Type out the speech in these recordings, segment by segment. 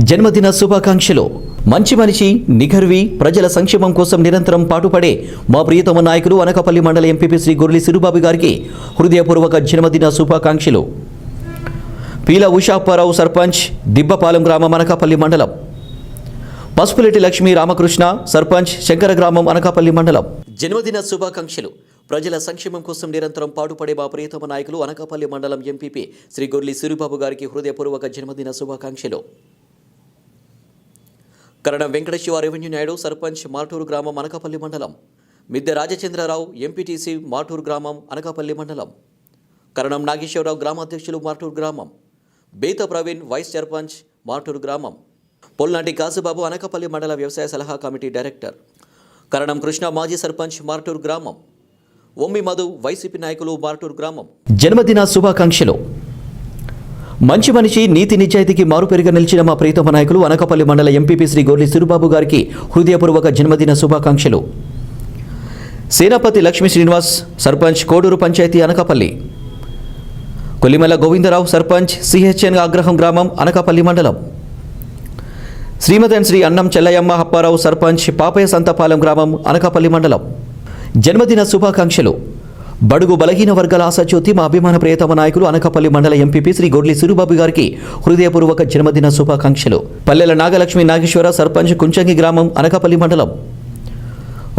జన్మదిన శుభాకాంక్షలు. మంచి మనిషి, నిఘర్వి, ప్రజల సంక్షేమం కోసం నిరంతరం పాటుపడే మా ప్రియతమ నాయకులు అనకాపల్లి మండల ఎంపీపీ శ్రీ గొర్లి సిరుబాబు గారికి హృదయపూర్వక జన్మదిన శుభాకాంక్షలు. పీల ఉషాప్పారావు సర్పంచ్, దిబ్బపాలెం గ్రామం, అనకాపల్లి మండలం. పసుపులేటి లక్ష్మీ రామకృష్ణ సర్పంచ్, శంకర గ్రామం, అనకాపల్లి మండలం. జన్మదిన శుభాకాంక్షలు. ప్రజల సంక్షేమం కోసం నిరంతరం పాటుపడే మా ప్రియతమ నాయకులు అనకాపల్లి మండలం ఎంపీపీ శ్రీ గొర్లి సిరుబాబు గారికి హృదయపూర్వక జన్మదిన శుభాకాంక్షలు. కరణం వెంకటశివ రెవెన్యూ నాయుడు సర్పంచ్, మార్టూరు గ్రామం, అనకాపల్లి మండలం. మిద్దె రాజచంద్రరావు ఎంపీటీసీ, మార్టూరు గ్రామం, అనకాపల్లి మండలం. కరణం నాగేశ్వరరావు గ్రామాధ్యక్షులు, మార్టూరు గ్రామం. బేత ప్రవీణ్ వైస్ సర్పంచ్, మార్టూరు గ్రామం. పొల్నాటి కాసుబాబు అనకాపల్లి మండల వ్యవసాయ సలహా కమిటీ డైరెక్టర్. కరణం కృష్ణ మాజీ సర్పంచ్, మార్టూరు గ్రామం. ఒమ్మి మధు వైసీపీ నాయకులు, మార్టూరు గ్రామం. జన్మదిన శుభాకాంక్షలు. మంచి మనిషి, నీతి నిజాయితీకి మారుపేరుగా నిలిచిన మా ప్రియతమ నాయకులు అనకాపల్లి మండల ఎంపీపీ శ్రీ గొర్లి సిరుబాబు గారికి హృదయపూర్వక జన్మదిన శుభాకాంక్షలు. సేనాపతి లక్ష్మీ శ్రీనివాస్ సర్పంచ్, కోడూరు పంచాయతీ, అనకాపల్లి. కొల్లిమల్ల గోవిందరావు సర్పంచ్, సిహెచ్ఎన్ ఆగ్రహం గ్రామం, అనకాపల్లి మండలం. శ్రీమతి శ్రీ అన్నం చెల్లయ్యమ్మ అప్పారావు సర్పంచ్, పాపయ్య సంతపాలెం గ్రామం, అనకాపల్లి మండలం. జన్మదిన శుభాకాంక్షలు. బడుగు బలహీన వర్గాల ఆశాజ్యోతి మా అభిమాన ప్రియతమ నాయకులు అనకాపల్లి మండల ఎంపీపీ శ్రీ గొర్లి సిరుబాబు గారికి హృదయపూర్వక జన్మదిన శుభాకాంక్షలు. పల్లెల నాగలక్ష్మి నాగేశ్వర సర్పంచ్, కుంచంగి గ్రామం, అనకాపల్లి మండలం.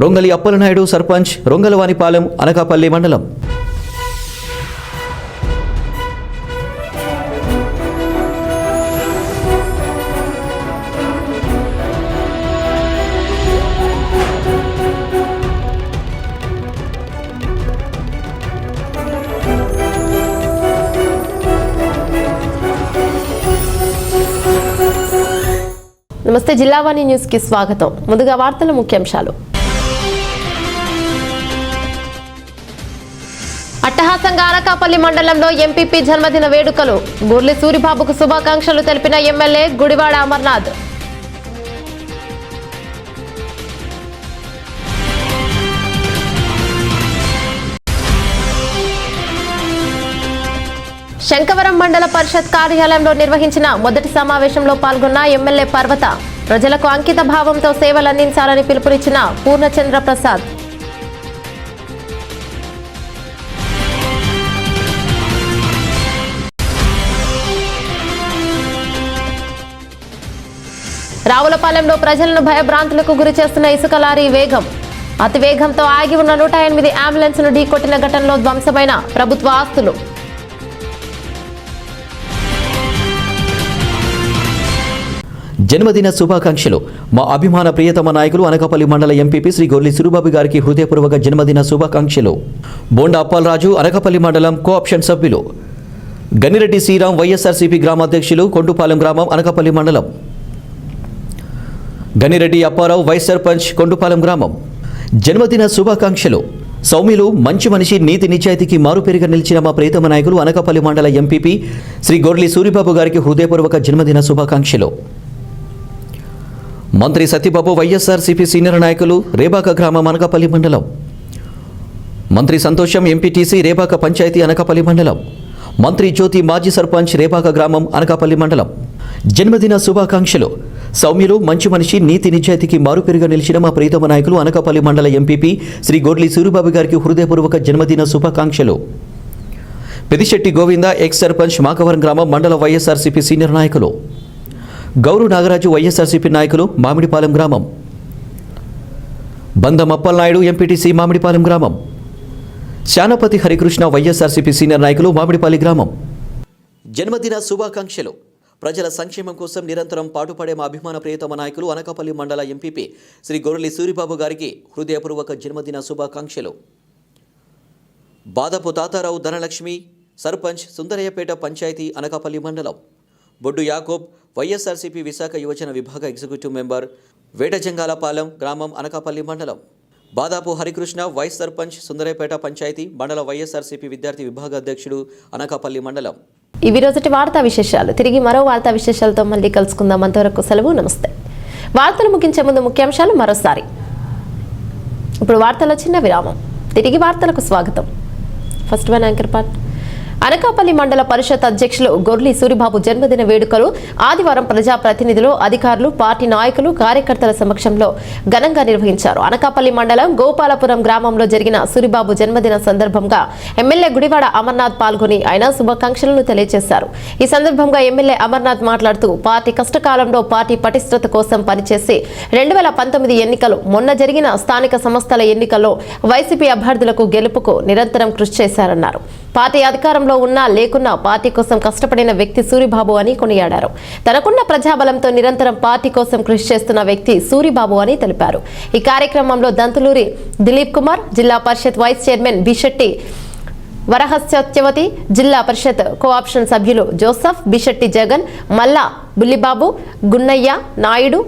రొంగలి అప్పలనాయుడు సర్పంచ్, రొంగలవానిపాలెం, అనకాపల్లి మండలం. నమస్తే, జిల్లావాణి న్యూస్ కి స్వాగతం. ముందుగా వార్తల ముఖ్యాంశాలు. అట్టహాసంగా అనకాపల్లి మండలంలో ఎంపీపీ జన్మదిన వేడుకలు. గొర్లి సూరిబాబుకు శుభాకాంక్షలు తెలిపిన ఎమ్మెల్యే గుడివాడ అమర్నాథ్. శంకవరం మండల పరిషత్ కార్యాలయంలో నిర్వహించిన మొదటి సమావేశంలో పాల్గొన్న ఎమ్మెల్యే పర్వత. ప్రజలకు అంకిత భావంతో సేవలు అందించాలని పిలుపునిచ్చిన పూర్ణచంద్ర ప్రసాద్. రావులపాలెంలో ప్రజలను భయభ్రాంతులకు గురి చేస్తున్న ఇసుక లారీ వేగం. అతి వేగంతో ఆగి ఉన్న 108 అంబులెన్స్ ను ఢీకొట్టిన ఘటనలో ధ్వంసమైన ప్రభుత్వ ఆస్తులు. జన్మదిన శుభాకాంక్షలు. మా అభిమాన ప్రియతమ నాయకులు అనకాపల్లి మండల ఎంపీపీ శ్రీ గొర్లి సిరుబాబు గారికి హృదయపూర్వక జన్మదిన శుభాకాంక్షలు. బోండా అప్పాలరాజు అనకాపల్లి మండలం కోఆప్షన్ సభ్యులు. గనిరెడ్డి శ్రీరామ్ వైఎస్ఆర్సీపీ గ్రామాధ్యక్షులు, కొండుపాలెం గ్రామం, అనకాపల్లి మండలం. గనిరెడ్డి అప్పారావు వైస్ సర్పంచ్, కొండుపాలెం గ్రామం. జన్మదిన శుభాకాంక్షలు. సౌమ్యులు, మంచి మనిషి, నీతి నిజాయితీకి మారుపేరుగా నిలిచిన మా ప్రియతమ నాయకులు అనకాపల్లి మండల ఎంపీపీ శ్రీ గొర్లి సూరిబాబు గారికి హృదయపూర్వక జన్మదిన శుభాకాంక్షలు. మంత్రి సత్యబాబు వైఎస్ఆర్సీపీ సీనియర్ నాయకులు, రేబాక గ్రామం, అనకాపల్లి మండలం. మంత్రి సంతోషం ఎంపీటీసీ, రేబాక పంచాయతీ, అనకాపల్లి మండలం. మంత్రి జ్యోతి మాజీ సర్పంచ్, రేబాక గ్రామం, అనకాపల్లి మండలం. జన్మదిన శుభాకాంక్షలు. సౌమ్యులు, మంచి మనిషి, నీతి నిజాయితీకి మారుపేరుగా నిలిచిన మా ప్రియతమ నాయకులు అనకాపల్లి మండల ఎంపీపీ శ్రీ గొర్లి సూరిబాబు గారికి హృదయపూర్వక జన్మదిన శుభాకాంక్షలు. పెదిశెట్టి గోవింద ఎక్స్ సర్పంచ్, మాకవరం గ్రామం, మండల వైఎస్ఆర్సీపీ సీనియర్ నాయకులు. గౌరు నాగరాజు వైఎస్ఆర్సీపీ నాయకులు, మామిడిపాలెం గ్రామం. బందం అప్పలనాయుడు ఎంపీటీసీ, మామిడిపాలెం గ్రామం. శానపతి హరికృష్ణ వైఎస్ఆర్సీపీ సీనియర్ నాయకులు, మామిడిపల్లి గ్రామం. జన్మదిన శుభాకాంక్షలు. ప్రజల సంక్షేమం కోసం నిరంతరం పాటుపడే మా అభిమాన ప్రియతమ నాయకులు అనకాపల్లి మండల ఎంపీపీ శ్రీ గొర్లి సూరిబాబు గారికి హృదయపూర్వక జన్మదిన శుభాకాంక్షలు. బాదపు తాతారావు ధనలక్ష్మి సర్పంచ్, సుందరయ్యపేట పంచాయతీ, అనకాపల్లి మండలం. బొడ్డు యాకోబ్ వైఎస్ఆర్సీపీ విశాఖ యువజన విభాగ ఎగ్జిక్యూటివ్ మెంబర్, వేటజంగాలపాలెం గ్రామం, అనకాపల్లి మండలం. బాదాపు హరికృష్ణ వైస్ సర్పంచ్, సుందరయ్యపేట పంచాయతీ, మండల వైఎస్ఆర్సీపీ విద్యార్థి విభాగ అధ్యక్షుడు, అనకాపల్లి మండలం. ఇవి రోజుటి వార్తా విశేషాలు. తిరిగి మరో వార్తా విశేషాలతో మళ్ళీ కలుసుకుందాం. అంతవరకు సెలవు, నమస్తే. వార్తలు ముగించే ముందు ముఖ్యాంశాలు మరోసారి. ఇప్పుడు వార్తల చిన్న విరామం. తిరిగి వార్తలకు స్వాగతం. First one anchor part. Anakapalli మండల పరిషత్ అధ్యక్షులు గొర్లి సూరిబాబు జన్మదిన వేడుకలు ఆదివారం ప్రజాప్రతినిధులు, అధికారులు, పార్టీ నాయకులు, కార్యకర్తల సమక్షంలో ఘనంగా నిర్వహించారు. అనకాపల్లి మండలం గోపాలపురం గ్రామంలో జరిగిన సూరిబాబు జన్మదిన సందర్భంగా ఎమ్మెల్యే గుడివాడ అమర్నాథ్ పాల్గొని ఆయన శుభాకాంక్షలను తెలియజేశారు. ఈ సందర్భంగా ఎమ్మెల్యే అమర్నాథ్ మాట్లాడుతూ పార్టీ కష్టకాలంలో పార్టీ పటిష్టత కోసం పనిచేసి 2019 ఎన్నికలు, మొన్న జరిగిన స్థానిక సంస్థల ఎన్నికల్లో వైసీపీ అభ్యర్థులకు గెలుపుకు నిరంతరం కృషి చేశారన్నారు. పార్టీ అధికారంలో ఉన్నా లేకున్నా పార్టీ కోసం కష్టపడిన వ్యక్తి సూరిబాబు అని కొనియాడారు. తనకున్న ప్రజాబలంతో నిరంతరం పార్టీ కోసం కృషి చేస్తున్న వ్యక్తి సూరిబాబు అని తెలిపారు. ఈ కార్యక్రమంలో దంతులూరి దిలీప్ కుమార్, జిల్లా పరిషత్ వైస్ చైర్మన్ బిశెట్టి వరహసత్యవతి, జిల్లా పరిషత్ కోఆప్షన్ సభ్యులు జోసఫ్, బిశెట్టి జగన్, మల్లా బుల్లిబాబు, గున్నయ్య నాయుడు,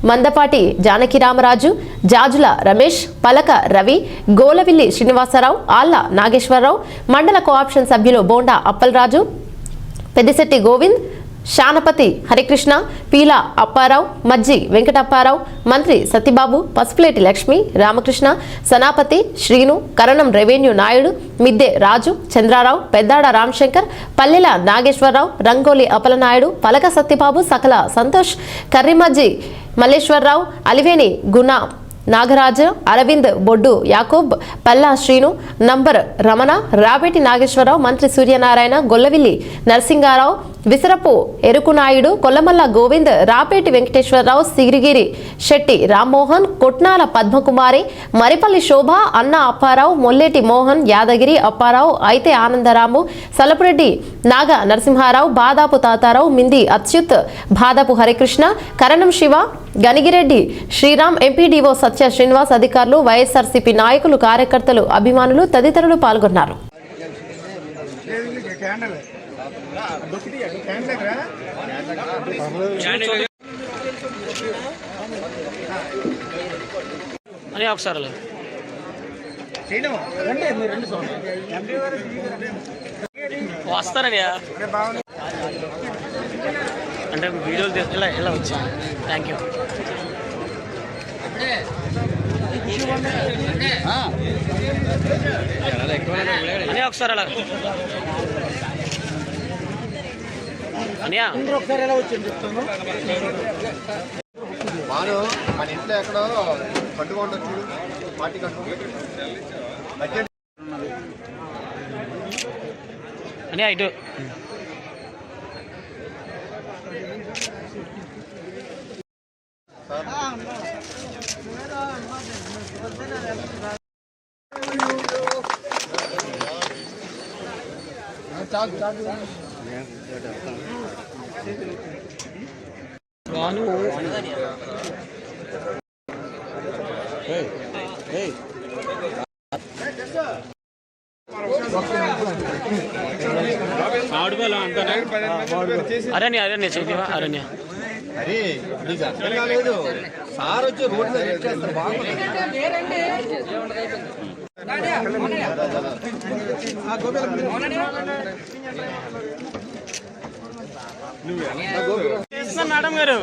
మందపాటి జానకిరామరాజు, జాజుల రమేష్, పలక రవి, గోలవిల్లి శ్రీనివాసరావు, ఆళ్ల నాగేశ్వరరావు, మండల కోఆప్షన్ సభ్యులు బోండా అప్పలరాజు, పెద్దిశెట్టి గోవింద్, శానపతి హరికృష్ణ, పీలా అప్పారావు, మజ్జి వెంకటప్పారావు, మంత్రి సత్యబాబు, పసుపులేటి లక్ష్మి, రామకృష్ణ, సనాపతి, శ్రీను, కరణం రెవెన్యూ నాయుడు, మిద్దె రాజు, చంద్రారావు, పెద్దాడ రామశంకర్, పల్లెల నాగేశ్వరరావు, రంగోలి అప్పలనాయుడు, పలక సత్యబాబు, సకల సంతోష్, కర్రిమజ్జి మల్లేశ్వరరావు, అలివేని గుణ నాగరాజు, అరవింద్, బొడ్డు యాకూబ్, పల్లా శ్రీను, నంబర్ రమణ, రాబేటి నాగేశ్వరరావు, మంత్రి సూర్యనారాయణ, గొల్లవిల్లి నరసింగారావు, విసరపు ఎరుకునాయుడు, కొల్లమల్ల గోవింద్, రాపేటి వెంకటేశ్వరరావు, సిరిగిరి శెట్టి రామ్మోహన్, కొట్నాల పద్మకుమారి, మరిపల్లి శోభ, అన్న అప్పారావు, మొల్లేటి మోహన్, యాదగిరి అప్పారావు, అయితే ఆనందరాము, సలపురెడ్డి నాగ నరసింహారావు, బాదాపు తాతారావు, మింది అచ్యుత్, బాదాపు హరికృష్ణ, కరణం శివ, గనిగిరెడ్డి శ్రీరామ్, ఎంపీడీఓ సత్య శ్రీనివాస్, అధికారులు, వైఎస్ఆర్సీపీ నాయకులు, కార్యకర్తలు, అభిమానులు తదితరులు పాల్గొన్నారు. వస్తారని అంటే వీడియోలు ఇలా వచ్చా. Thank you. అని ఒకసారి అలా అనియా ఒకసారి ఎలా వచ్చింది చెప్తాను. వాళ్ళు మన ఇంట్లో ఎక్కడో పండుగ ఉండొచ్చు, పార్టీ అని ఇటు అరణ్య అరణ్య చదివా అరణ్య అరే నీకు అర్థం కాలేదు. సార్ వచ్చి రోడ్డు మీద వెయిట్ చేస్తారు. మేడం గారు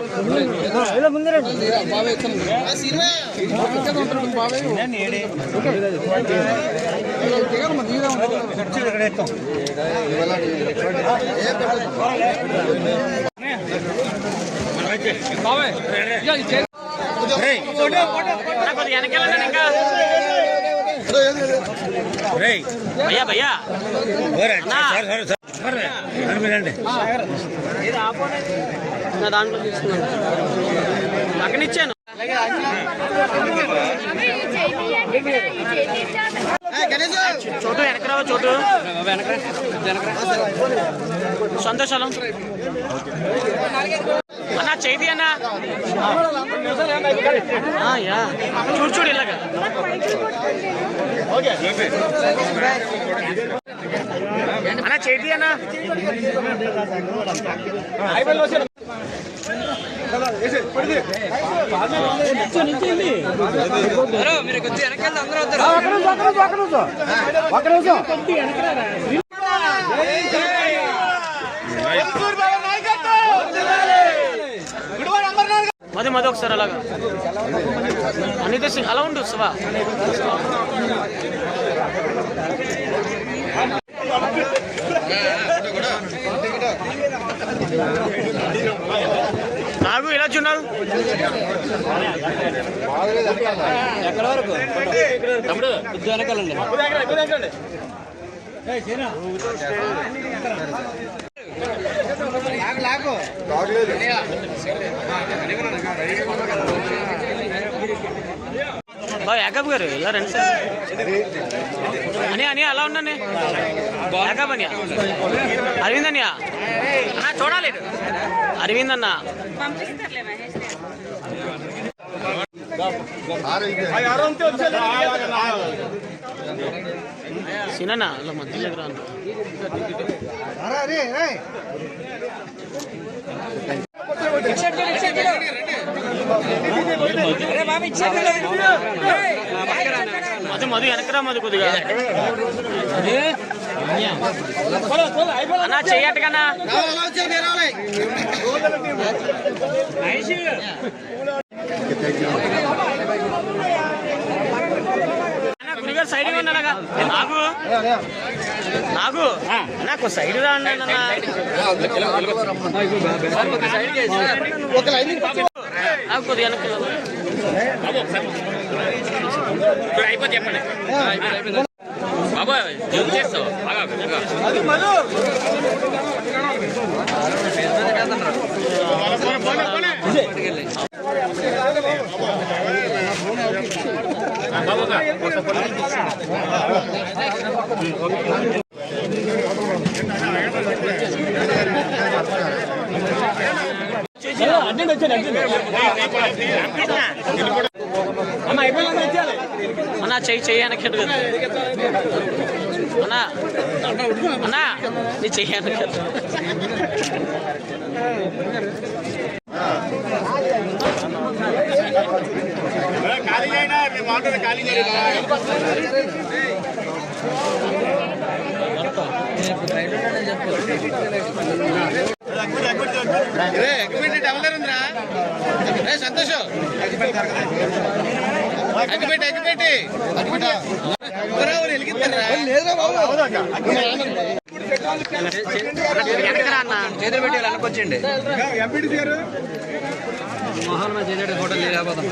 భయ్యా భయ్యా నా దాంట్లో తీసుకున్నాను, పక్కన ఇచ్చాను. చోటు వెనకరావా, చోటు సంతోషాలం అన్నా చేతి అన్నా చూడు చూడు ఇలాగా అన్నా చేతి అన్నా మీరు కొద్ది వెనకాల అందరూ మధు మధు ఒకసారి అలాగా అనిత సింగ్ అలా ఉండు శివ ఎక్కడ వరకు తమ్ముడు కొద్దిగా వెనకాలండి. యాకబ్ గారు ఇలా రండి సార్. అని అలా ఉండండి. యాకబ్ అని అరవింద్ అన్నయ్య అన్నా చూడాలి. అరవింద్ అన్న సినన్నా అలా మధ్యలోకి రాను. మధు వెనకరా మధు కొద్దిగా అన్నా చెయ్యట్టుకన్నా గురిగారు సైడ్ గా ఉన్నాగా నాకు నాకు సైడ్ రా నాకు కొద్దిగా అయిపోతే చెప్పండి బాబా జూమ్ చేస్తావు అన్నా చెయ్యి వెనక్కి అన్నా అన్నా నీ చెయ్యి వెనక్కి సంతోషం చేతులు పెట్టి అనుకొచ్చండి. మోహన్ చేసేట ఫోటో లేకపోతాం.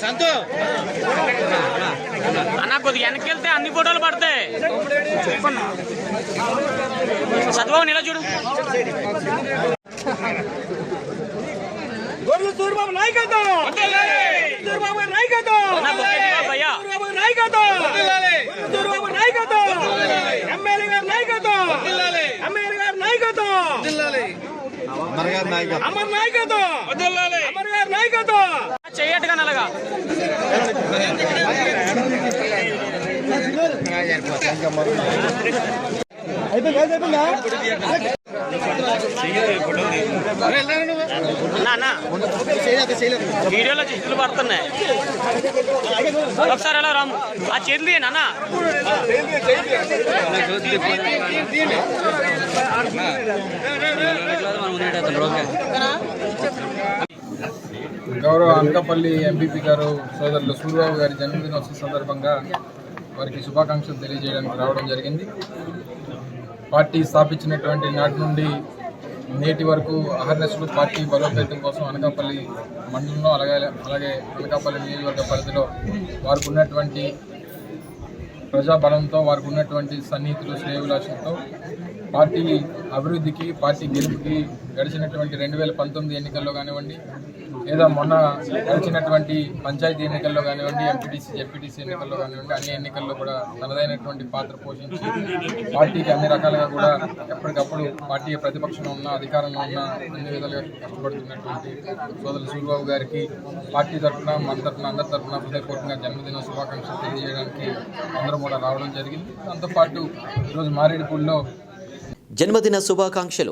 సంతో అన్నా కొద్దిగా వెనక్కి వెళ్తే అన్ని ఫోటోలు పడతాయి. సత్బాబు ఇలా చూడు. సూర్యబాబు నాయకత్వం, సూర్యబాబు నాయకత్వం, సూర్యబాబు నాయకత్వం, ఎమ్మెల్యే గారి నాయకత్వం, ఎమ్మెల్యే గారి నాయకత్వం, అమర్ గారి నాయకత్వం, అమర్ గారి నాయకత్వం చెయ్యట్టుగా నల్లగా వీడియోలో చేతులు పడుతున్నాయి. ఒకసారి ఎలా రాము ఆ చేతులు నాన్న గౌరవ అనకాపల్లి ఎంపీపీ గారు సోదరులు సూర్యబాబు గారి జన్మదినోత్సవ సందర్భంగా వారికి శుభాకాంక్షలు తెలియజేయడానికి రావడం జరిగింది. పార్టీ స్థాపించినటువంటి నాటి నుండి నేటి వరకు అహర్నెస్లు పార్టీ బలోపేతం కోసం అనకాపల్లి మండలంలో అలాగే అనకాపల్లి నియోజకవర్గ పరిధిలో వారికి ఉన్నటువంటి ప్రజాబలంతో వారికి ఉన్నటువంటి సన్నిహితులు శ్రేయోభిలాషంతో పార్టీ అభివృద్ధికి పార్టీ గెలుపుకి గడిచినటువంటి 2019 ఎన్నికల్లో కానివ్వండి లేదా మొన్న గడిచినటువంటి పంచాయతీ ఎన్నికల్లో కానివ్వండి ఎంపీటీసీ జెడ్పీటీసీ ఎన్నికల్లో కానివ్వండి అన్ని ఎన్నికల్లో కూడా తనదైనటువంటి పాత్ర పోషించి పార్టీకి అన్ని రకాలుగా కూడా ఎప్పటికప్పుడు పార్టీ ప్రతిపక్షంలో ఉన్న అధికారంలో ఉన్న అన్ని విధాలుగా కష్టపడుతున్నటువంటి సోదరులు సూర్యబాబు గారికి పార్టీ తరఫున మన తరఫున అందరి తరఫున హృదయపూర్వకంగా జన్మదిన శుభాకాంక్షలు తెలియజేయడానికి అందరూ కూడా రావడం జరిగింది. దాంతోపాటు ఈరోజు మారేడుపూడిలో జన్మదిన శుభాకాంక్షలు.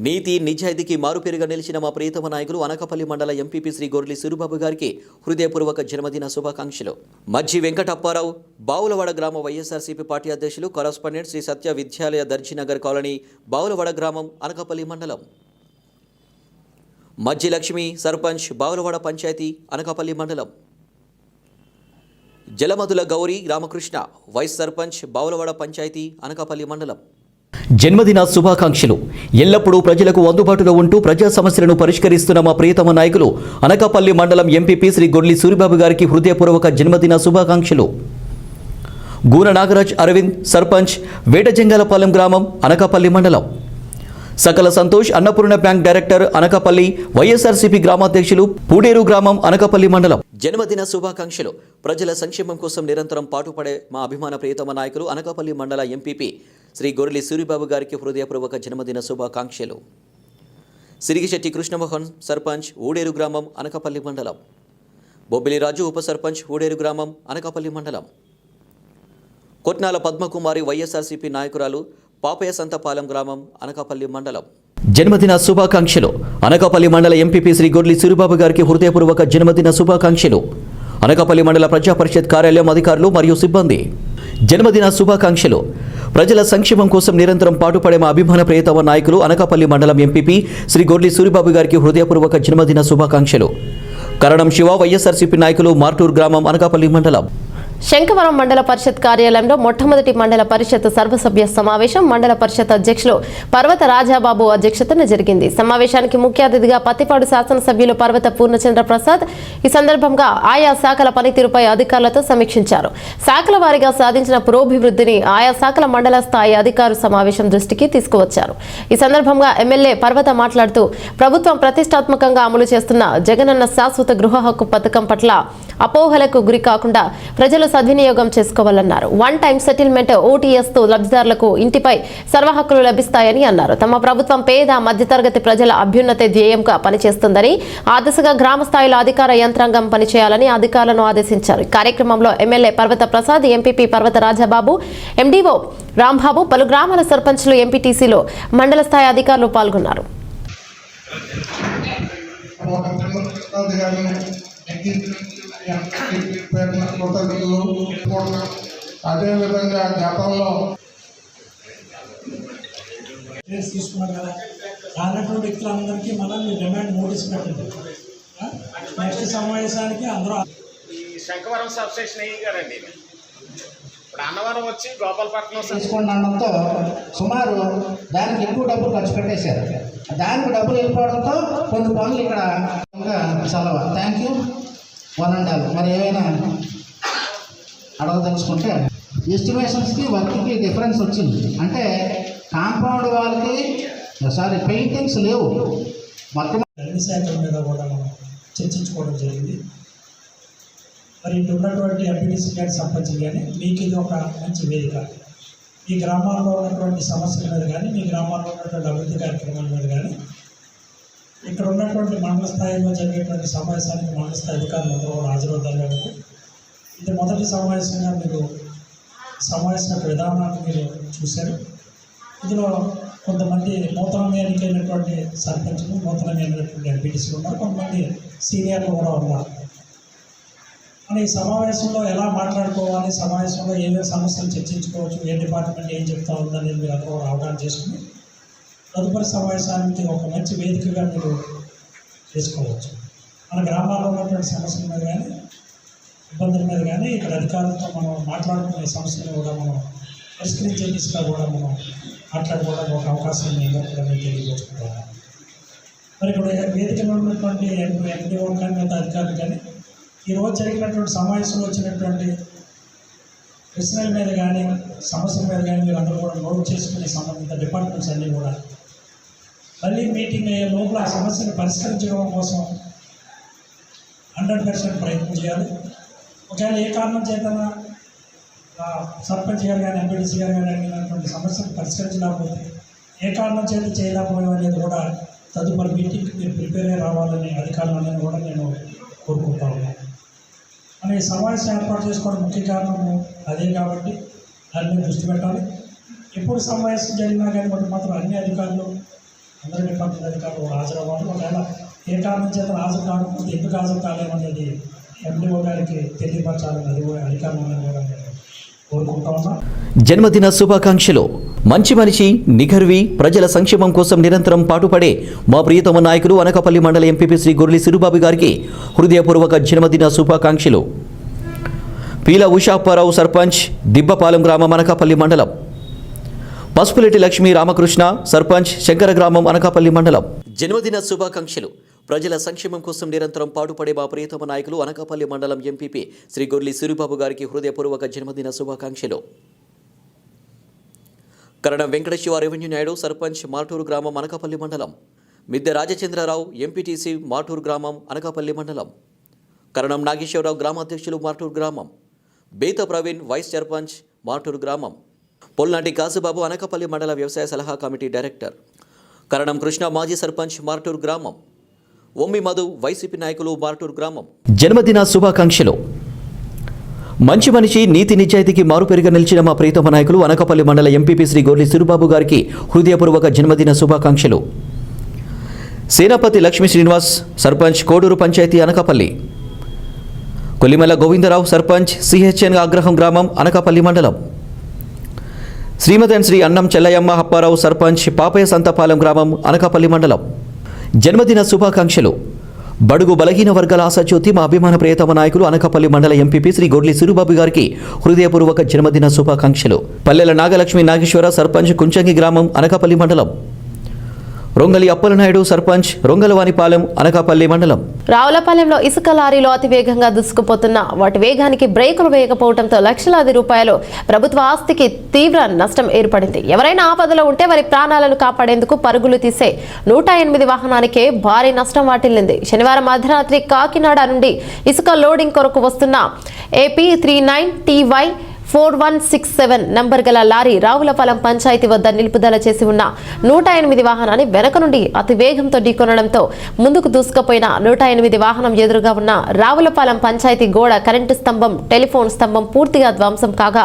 నీతి నిజాయితీకి మారుపేరుగా నిలిచిన మా ప్రియతమ నాయకులు అనకాపల్లి మండల ఎంపీపీ శ్రీ గొర్లి సూరిబాబు గారికి హృదయపూర్వక జన్మదిన శుభాకాంక్షలు. మజ్జి వెంకటప్పారావు, బావులవాడ గ్రామ వైఎస్ఆర్సీపీ పార్టీ అధ్యక్షులు, కరస్పాండెంట్ శ్రీ సత్య విద్యాలయ దర్జీనగర్ కాలనీ, బావులవాడ గ్రామం, అనకాపల్లి మండలం. మజ్జి లక్ష్మి, సర్పంచ్, బావులవాడ పంచాయతీ, అనకాపల్లి మండలం. జలమదుల గౌరీ రామకృష్ణ వైస్ సర్పంచ్ బావులవాడ పంచాయతీ అనకాపల్లి మండలం. జన్మదిన శుభాకాంక్షలు. ఎల్లప్పుడూ ప్రజలకు అందుబాటులో ఉంటూ ప్రజా సమస్యలను పరిష్కరిస్తున్న మా ప్రియతమ నాయకులు అనకాపల్లి మండలం ఎంపీపీ శ్రీ గొర్లి సూరిబాబు గారికి హృదయపూర్వక జన్మదిన శుభాకాంక్షలు. గూన నాగరాజ్ అరవింద్ సర్పంచ్ వేటజంగాలపాలెం గ్రామం అనకాపల్లి మండలం. సకల సంతోష్ అన్నపూర్ణ బ్యాంక్ డైరెక్టర్ అనకాపల్లి వైఎస్ఆర్సీపీ గ్రామాధ్యక్షులు పూడేరు గ్రామం అనకాపల్లి మండలం. జన్మదిన శుభాకాంక్షలు. ప్రజల సంక్షేమం కోసం నిరంతరం పాటుపడే మా అభిమాన ప్రియతమ నాయకులు అనకాపల్లి మండల ఎంపీపీ శ్రీ గొర్లి సూరిబాబు గారికి హృదయపూర్వక జన్మదిన శుభాకాంక్షలు. సిరిగిశెట్టి కృష్ణమోహన్ సర్పంచ్ ఊడేరు గ్రామం అనకాపల్లి మండలం. బొబ్బిలి రాజు ఉప సర్పంచ్ ఊడేరు గ్రామం అనకాపల్లి మండలం. కొట్నాల పద్మకుమారి వైఎస్ఆర్సీపీ నాయకురాలు పాపయ్య సంతపాలెం గ్రామం అనకాపల్లి మండలం. జన్మదిన శుభాకాంక్షలు. అనకాపల్లి మండల ఎంపీపీ శ్రీ గొర్లి సూరిబాబు గారికి హృదయపూర్వక జన్మదిన శుభాకాంక్షలు. అనకాపల్లి మండల ప్రజా పరిషత్ కార్యాలయం అధికారులు మరియు సిబ్బంది. జన్మదిన శుభాకాంక్షలు. ప్రజల సంక్షేమం కోసం నిరంతరం పాటుపడే మా అభిమాన ప్రియతమ నాయకులు అనకాపల్లి మండలం ఎంపీపీ శ్రీ గొర్లి సూరిబాబు గారికి హృదయపూర్వక జన్మదిన శుభాకాంక్షలు. కరణం శివ వైఎస్ఆర్సీపీ నాయకులు మార్టూర్ గ్రామం అనకాపల్లి మండలం. శంఖవరం మండల పరిషత్ కార్యాలయంలో మొట్టమొదటి మండల పరిషత్ సర్వసభ్య సమావేశం మండల పరిషత్ అధ్యక్షులు పర్వత రాజాబాబు అధ్యక్షతన జరిగింది. సమావేశానికి ముఖ్య అతిథిగా పత్తిపాడు శాసనసభ్యులు పర్వత పూర్ణచంద్ర ప్రసాద్ ఈ సందర్భంగా ఆయా శాఖల పనితీరుపై అధికారులతో సమీక్షించారు. శాఖల వారీగా సాధించిన పురోభివృద్ధిని ఆయా శాఖల మండల స్థాయి అధికారుల సమావేశం దృష్టికి తీసుకువచ్చారు. ఈ సందర్భంగా ఎమ్మెల్యే పర్వత మాట్లాడుతూ ప్రభుత్వం ప్రతిష్టాత్మకంగా అమలు చేస్తున్న జగనన్న శాశ్వత గృహ హక్కు పథకం పట్ల అపోహలకు గురి కాకుండా ప్రజలు సద్వినియోగం చేసుకోవాలన్నారు. వన్ టైం సెటిల్మెంట్ ఓటీఎస్ తో లబ్ధిదారులకు ఇంటిపై సర్వ హక్కులు లభిస్తాయని అన్నారు. తమ ప్రభుత్వం పేద మధ్యతరగతి ప్రజల అభ్యున్నతి ధ్యేయంగా పనిచేస్తుందని, ఆ దిశగా గ్రామ స్థాయిలో అధికార యంత్రాంగం పనిచేయాలని అధికారులను ఆదేశించారు. ఈ కార్యక్రమంలో ఎమ్మెల్యే పర్వత ప్రసాద్, ఎంపీపీ పర్వత రాజాబాబు, ఎండీఓ రాంబాబు, పలు గ్రామాల సర్పంచ్లు, ఎంపీటీసీలో మండల స్థాయి అధికారులు పాల్గొన్నారు. అదేవిధంగా గతంలో తీసుకున్నారు కదా, రానటువంటి వ్యక్తులందరికీ మనం డిమాండ్ నోటీస్ పెట్టండి. నెక్స్ట్ సమావేశానికి అందరూ ఈ శంఖవరం సబ్ స్టేషన్ అయ్యారండి. ఇప్పుడు అన్నవరం వచ్చి గోపాలపట్నం తీసుకున్నతో సుమారు దానికి ఎక్కువ డబ్బులు ఖర్చు పెట్టేశారు. దానికి డబ్బులు వెళ్ళిపోవడంతో కొన్ని పనులు ఇక్కడ సెలవు. Thank you one and all. మరి ఏమైనా అడగదలుచుకుంటే ఎస్టిమేషన్స్కి వర్క్కి డిఫరెన్స్ వచ్చింది. అంటే కాంపౌండ్ వాళ్ళకి పెయింటింగ్స్ లేవు. మొత్తం అన్ని శాఖల మీద కూడా మనం చర్చించుకోవడం జరిగింది. మరి ఇటు ఉన్నటువంటి ఎంపీటీసీ కానీ సర్పంచ్ కానీ మీకు ఇది ఒక మంచి వేదిక. మీ గ్రామాల్లో ఉన్నటువంటి సమస్యల మీద కానీ, మీ గ్రామాల్లో ఉన్నటువంటి అభివృద్ధి కార్యక్రమాల మీద కానీ, ఇక్కడ ఉన్నటువంటి మండల స్థాయిలో జరిగేటువంటి సమావేశానికి మండల స్థాయి అధికారులు అందరూ కూడా హాజరవుతారు. కాబట్టి ఇది మొదటి సమావేశంగా మీరు సమావేశం యొక్క విధానాన్ని మీరు చూశారు. ఇందులో కొంతమంది నూతనంగా ఎన్నికైనటువంటి సర్పంచ్లు, నూతనంగా ఎన్నికైనటువంటి ఎంపీటీసీలు ఉన్నారు, కొంతమంది సీనియర్లు కూడా ఉన్నారు. మన ఈ సమావేశంలో ఎలా మాట్లాడుకోవాలి, సమావేశంలో ఏమేమి సమస్యలు చర్చించుకోవచ్చు, ఏ డిపార్ట్మెంట్ ఏం చెప్తా ఉందని మీరు అందరూ అవగాహన చేసుకుని తదుపరి సమావేశానికి ఒక మంచి వేదికగా మీరు చేసుకోవచ్చు. మన గ్రామాల్లో ఉన్నటువంటి సమస్యల మీద కానీ, ఇబ్బందుల మీద కానీ ఇక్కడ అధికారులతో మనం మాట్లాడుకునే సమస్యలు కూడా మనం పరిష్కరించే దిశగా కూడా మనం మాట్లాడుకోవడానికి ఒక అవకాశం మేము తెలియజేసుకుంటాము. మరి ఇక్కడ వేదికలో ఉన్నటువంటి ఎంపీఓ కానీ మిగతా అధికారులు కానీ ఈరోజు జరిగినటువంటి సమావేశంలో వచ్చినటువంటి ప్రశ్నల మీద కానీ, సమస్యల మీద కానీ మీరు అందరూ కూడా నోట్ చేసుకునే సంబంధిత డిపార్ట్మెంట్స్ అన్నీ కూడా మళ్ళీ మీటింగ్ అయ్యే లోపల ఆ సమస్యను పరిష్కరించడం కోసం 100% ప్రయత్నం చేయాలి. ఒకవేళ ఏ కారణం చేతన సర్పంచ్ గారు కానీ, ఎంపీటీసీ గారు కానీ అడిగినటువంటి సమస్యను పరిష్కరించలేకపోతే ఏ కారణం చేత చేయలేకపోవడం అనేది కూడా తదుపరి మీటింగ్కి మీరు ప్రిపేర్ అయ్యి రావాలని అధికారులను కూడా నేను కోరుకుంటా ఉన్నాను. మన ఈ సమావేశం ఏర్పాటు చేసుకోవడం ముఖ్య కారణము అదే. కాబట్టి దాని మీద దృష్టి పెట్టాలి. ఎప్పుడు సమావేశం జరిగినా కానీ వాటి మాత్రం అన్ని అధికారులు, అందరి డిపార్ట్మెంట్ అధికారులు హాజరవ్వాలి. ఒకవేళ ఏ కారణం చేత హాజరు కాకపోతే ఎందుకు హాజరు కాలేమనేది ఎండిఓ గారికి తెలియపరచాలని అది కూడా అధికారులను కూడా నేను కోరుకుంటా ఉన్నాను. జన్మదిన శుభాకాంక్షలు. మంచి మనిషి, నిఘర్వి, ప్రజల సంక్షేమం కోసం నిరంతరం పాటుపడే మా ప్రియతమ నాయకులు అనకాపల్లి మండల ఎంపీపీ శ్రీ గొర్లి సూరిబాబు గారికి హృదయపూర్వక జన్మదిన శుభాకాంక్షలు. పీల ఉషాప్పారావు సర్పంచ్ దిబ్బపాలెం గ్రామం అనకాపల్లి మండలం. పసుపులేటి లక్ష్మీ రామకృష్ణ సర్పంచ్ శంకర గ్రామం అనకాపల్లి మండలం. జన్మదిన శుభాకాంక్షలు. ప్రజల సంక్షేమం కోసం నిరంతరం పాటుపడే మా ప్రియతమ నాయకులు అనకాపల్లి మండలం ఎంపీపీ శ్రీ గొర్లి సూరిబాబు గారికి హృదయపూర్వక జన్మదిన శుభాకాంక్షలు. కరణం వెంకటేశ్వర రెవెన్యూ నాయుడు సర్పంచ్ మార్టూరు గ్రామం అనకాపల్లి మండలం. మిద్దె రాజచంద్రరావు ఎంపీటీసీ మార్టూరు గ్రామం అనకాపల్లి మండలం. కరణం నాగేశ్వరరావు గ్రామాధ్యక్షులు మార్టూరు గ్రామం. బేత ప్రవీణ్ వైస్ సర్పంచ్ మార్టూరు గ్రామం. పొల్నాటి కాసుబాబు అనకాపల్లి మండల వ్యవసాయ సలహా కమిటీ డైరెక్టర్. కరణం కృష్ణ మాజీ సర్పంచ్ మార్టూరు గ్రామం. ఒమ్మి మధు వైసీపీ నాయకులు మార్టూరు గ్రామం. జన్మదిన శుభాకాంక్షలు. మంచి మనిషి నీతి నిజాయితీకి మారుపేరుగా నిలిచిన మా ప్రియతమ నాయకులు అనకాపల్లి మండల ఎంపీపీ శ్రీ గొర్లి సూరిబాబు గారికి హృదయపూర్వక జన్మదిన శుభాకాంక్షలు. సేనాపతి లక్ష్మీ శ్రీనివాస్ సర్పంచ్ కోడూరు పంచాయతీ అనకాపల్లి. కొల్లిమల్ల గోవిందరావు సర్పంచ్ సిహెచ్ఎన్ ఆగ్రహం గ్రామం అనకాపల్లి మండలం. శ్రీమతి శ్రీ అన్నం చెల్లయ్యమ్మ అప్పారావు సర్పంచ్ పాపయ్య సంతపాలెం గ్రామం అనకాపల్లి మండలం. జన్మదిన శుభాకాంక్షలు. బడుగు బలహీన వర్గాల ఆశాజ్యోతి మా అభిమాన ప్రియతమ నాయకులు అనకాపల్లి మండల ఎంపీపీ శ్రీ గొర్లి సూరిబాబు గారికి హృదయపూర్వక జన్మదిన శుభాకాంక్షలు. పల్లెల నాగలక్ష్మి నాగేశ్వర సర్పంచ్ కుంచంగి గ్రామం అనకాపల్లి మండలం. రొంగలి అప్పలనాయుడు సర్పంచ్ రొంగలవానిపాలెం అనకాపల్లి మండలం. రావులపాలెంలో ఇసుక లారీలో అతివేగంగా దూసుకుపోతున్న వాటి వేగానికి బ్రేకులు వేయకపోవడంతో లక్షలాది రూపాయలు ప్రభుత్వ ఆస్తికి తీవ్ర నష్టం ఏర్పడింది. ఎవరైనా ఆపదలో ఉంటే వారి ప్రాణాలను కాపాడేందుకు పరుగులు తీసే 108 వాహనానికే భారీ నష్టం వాటిల్లింది. శనివారం అర్ధరాత్రి కాకినాడ నుండి ఇసుక లోడింగ్ కొరకు వస్తున్న AP 39 TY 4167 నంబర్ గల లారీ రావులపాలెం పంచాయతీ వద్ద నిలుపుదల చేసి ఉన్న 108 వాహనాన్ని వెనక నుండి అతి వేగంతో ఢీకొనడంతో ముందుకు దూసుకుపోయిన 108 వాహనం ఎదురుగా ఉన్న రావులపాలెం పంచాయతీ గోడ, కరెంటు స్తంభం, టెలిఫోన్ స్తంభం పూర్తిగా ధ్వంసం కాగా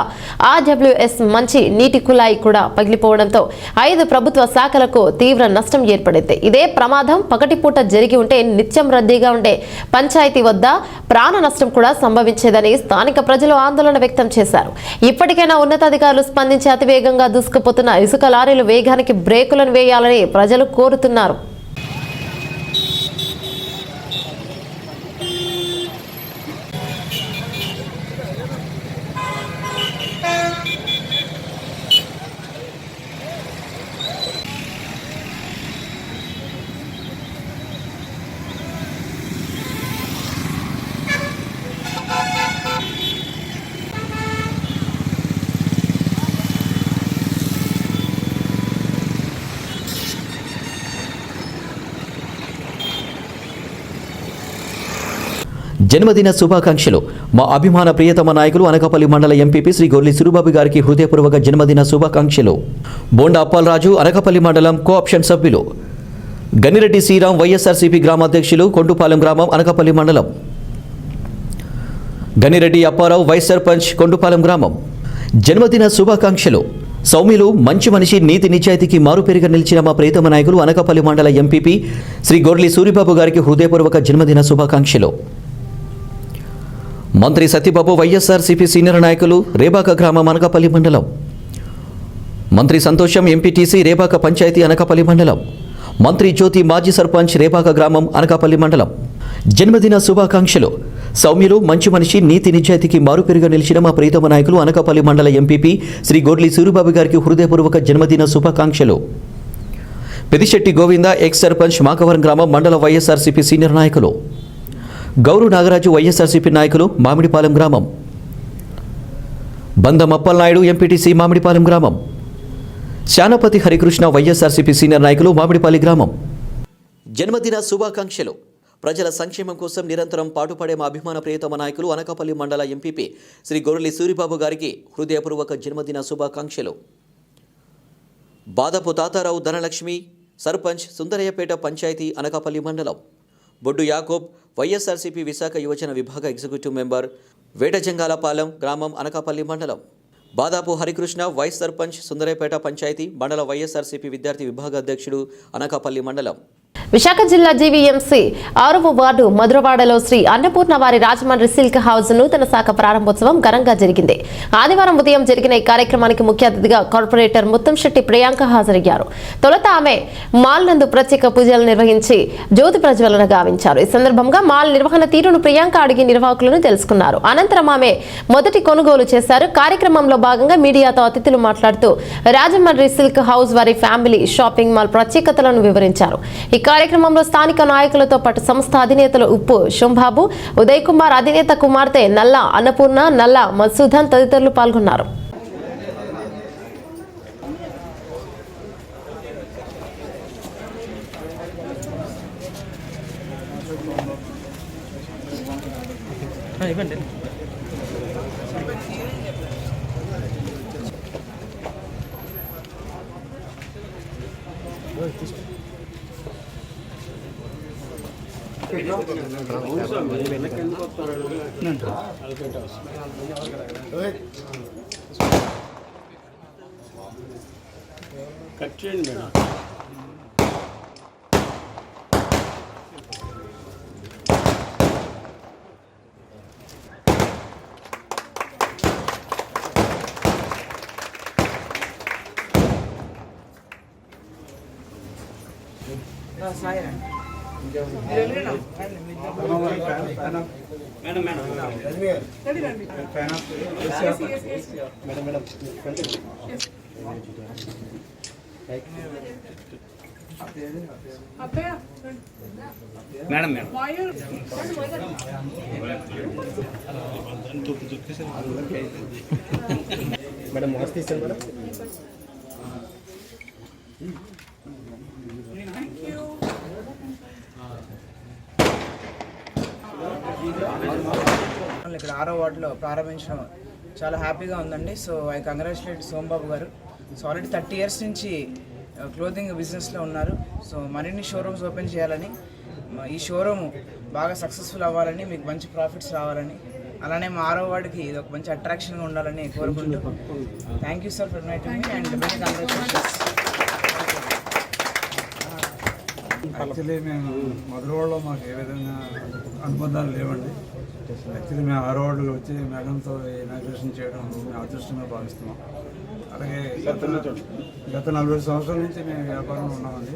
RWS మంచి నీటి కుళాయి కూడా పగిలిపోవడంతో 5 ప్రభుత్వ శాఖలకు తీవ్ర నష్టం ఏర్పడింది. ఇదే ప్రమాదం పగటిపూట జరిగి ఉంటే నిత్యం రద్దీగా ఉండే పంచాయతీ వద్ద ప్రాణ నష్టం కూడా సంభవించేదని స్థానిక ప్రజలు ఆందోళన వ్యక్తం చేశారు. ఇప్పటికైనా ఉన్నతాధికారులు స్పందించి అతివేగంగా దూసుకుపోతున్న ఇసుక లారీల వేగానికి బ్రేకులను వేయాలని ప్రజలు కోరుతున్నారు. జన్మదిన శుభాకాంక్షలు. మా అభిమాన ప్రియతమ నాయకులు అనకాపల్లి మండల ఎంపీపీ శ్రీ గొర్లి సూరిబాబు గారికి హృదయపూర్వక జన్మదిన శుభాకాంక్షలు. బోండా అప్పాలరాజు అనకాపల్లి మండలం కోఆప్షన్ సభ్యులు. గనిరెడ్డి శ్రీరామ్ వైఎస్ఆర్సీపీ గ్రామాధ్యక్షులు కొండుపాలెం గ్రామం అనకాపల్లి మండలం. గనిరెడ్డి అప్పారావు వైస్ సర్పంచ్ కొండుపాలెం గ్రామం. జన్మదిన శుభాకాంక్షలు. సౌమ్యులు మంచి మనిషి నీతి నిజాయితీకి మారుపేరుగా నిలిచిన మా ప్రియతమ నాయకులు అనకాపల్లి మండల ఎంపీపీ శ్రీ గొర్లి సూరిబాబు గారికి హృదయపూర్వక జన్మదిన శుభాకాంక్షలు. మంత్రి సత్యబాబు వైఎస్ఆర్సీపీ సీనియర్ నాయకులు రేబాక గ్రామం అనకాపల్లి మండలం. మంత్రి సంతోషం ఎంపీటీసీ రేబాక పంచాయతీ అనకాపల్లి మండలం. మంత్రి జ్యోతి మాజీ సర్పంచ్ రేబాక గ్రామం అనకాపల్లి మండలం. జన్మదిన శుభాకాంక్షలు. సౌమ్యులు మంచి మనిషి నీతి నిజాయితీకి మారుపేరుగా నిలిచిన మా ప్రియతమ నాయకులు అనకాపల్లి మండల ఎంపీపీ శ్రీ గొర్లి సూరిబాబు గారికి హృదయపూర్వక జన్మదిన శుభాకాంక్షలు. పెదిశెట్టి గోవింద ఎక్స్ సర్పంచ్ మాకవరం గ్రామం మండల వైఎస్ఆర్సీపీ సీనియర్ నాయకులు. గౌరు నాగరాజు వైఎస్ఆర్సీపీ నాయకులు మామిడిపాలెం గ్రామం. బందం అప్పలనాయుడు ఎంపీటీసీ మామిడిపాలెం గ్రామం. శానపతి హరికృష్ణ వైఎస్ఆర్సీపీ సీనియర్ నాయకులు మామిడిపాలి గ్రామం. జన్మదిన శుభాకాంక్షలు. ప్రజల సంక్షేమం కోసం నిరంతరం పాటుపడే మా అభిమాన ప్రియతమ నాయకులు అనకాపల్లి మండల ఎంపీపీ శ్రీ గొర్లి సూరిబాబు గారికి హృదయపూర్వక జన్మదిన శుభాకాంక్షలు. బాదపు తాతారావు ధనలక్ష్మి సర్పంచ్ సుందరయ్యపేట పంచాయతీ అనకాపల్లి మండలం. బొడ్డు యాకోబ్ వైఎస్ఆర్సీపీ విశాఖ యువజన విభాగ ఎగ్జిక్యూటివ్ మెంబర్ వేటజంగాలపాలెం గ్రామం అనకాపల్లి మండలం. బాదాపు హరికృష్ణ వైస్ సర్పంచ్ సుందరయ్యపేట పంచాయతీ మండల వైఎస్ఆర్సీపీ విద్యార్థి విభాగ అధ్యక్షుడు అనకాపల్లి మండలం. విశాఖ జిల్లా జీవీఎంసీ 6వ వార్డు మధురవాడలో శ్రీ అన్నపూర్ణ వారి రాజమండ్రి సిల్క్ హౌస్ నూతన శాఖ ప్రారంభోత్సవం ఘనంగా జరిగింది. ఆదివారం ఉదయం జరిగిన ఈ కార్యక్రమానికి ముఖ్య అతిథిగా కార్పొరేటర్ ముత్తంశెట్టి ప్రియాంక హాజరయ్యారు. తొలుత ఆమె మాల్ నందు ప్రత్యేక పూజలు నిర్వహించి జ్యోతి ప్రజ్వలన గావించారు. ఈ సందర్భంగా మాల్ నిర్వహణ తీరును ప్రియాంక అడిగి నిర్వాహకులను తెలుసుకున్నారు. అనంతరం ఆమె మొదటి కొనుగోలు చేశారు. కార్యక్రమంలో భాగంగా మీడియాతో అతిథులు మాట్లాడుతూ రాజమండ్రి సిల్క్ హౌస్ వారి ఫ్యామిలీ షాపింగ్ మాల్ ప్రత్యేకతలను వివరించారు. ఈ కార్యక్రమంలో స్థానిక నాయకులతో పాటు సంస్థ అధినేతలు ఉప్పు శంభాబు, ఉదయ్ కుమార్, అధినేత కుమార్తె నల్ల అన్నపూర్ణ, నల్ల మధుసూదన్ తదితరులు పాల్గొన్నారు. కట్ చేయండి మేడం. మేడం మస్తు ఇస్తారు మేడం. ఇక్కడ 6వ వార్డులో ప్రారంభించడం చాలా హ్యాపీగా ఉందండి. సో ఐ కంగ్రాచులేట్ సోమబాబు గారు. సో ఆల్రెడీ 30 years నుంచి క్లోతింగ్ బిజినెస్లో ఉన్నారు. సో మరిన్ని షోరూమ్స్ ఓపెన్ చేయాలని, ఈ షోరూమ్ బాగా సక్సెస్ఫుల్ అవ్వాలని, మీకు మంచి ప్రాఫిట్స్ రావాలని, అలానే మా 6వ వార్డుకి ఇది ఒక మంచి అట్రాక్షన్గా ఉండాలని కోరుకుంటూ thank you sir for inviting me and many congratulations. Actually మేము మధురవాడలో మాకు ఏ విధంగా అనుబంధాలు లేవండి. యాక్చువల్లీ మేము 6వ వార్డులో వచ్చి మేడంతో ఇనాగ్రేషన్ చేయడం మేము అదృష్టంగా భావిస్తున్నాం. అలాగే గత 40 సంవత్సరాల నుంచి మేము వ్యాపారంలో ఉన్నామండి.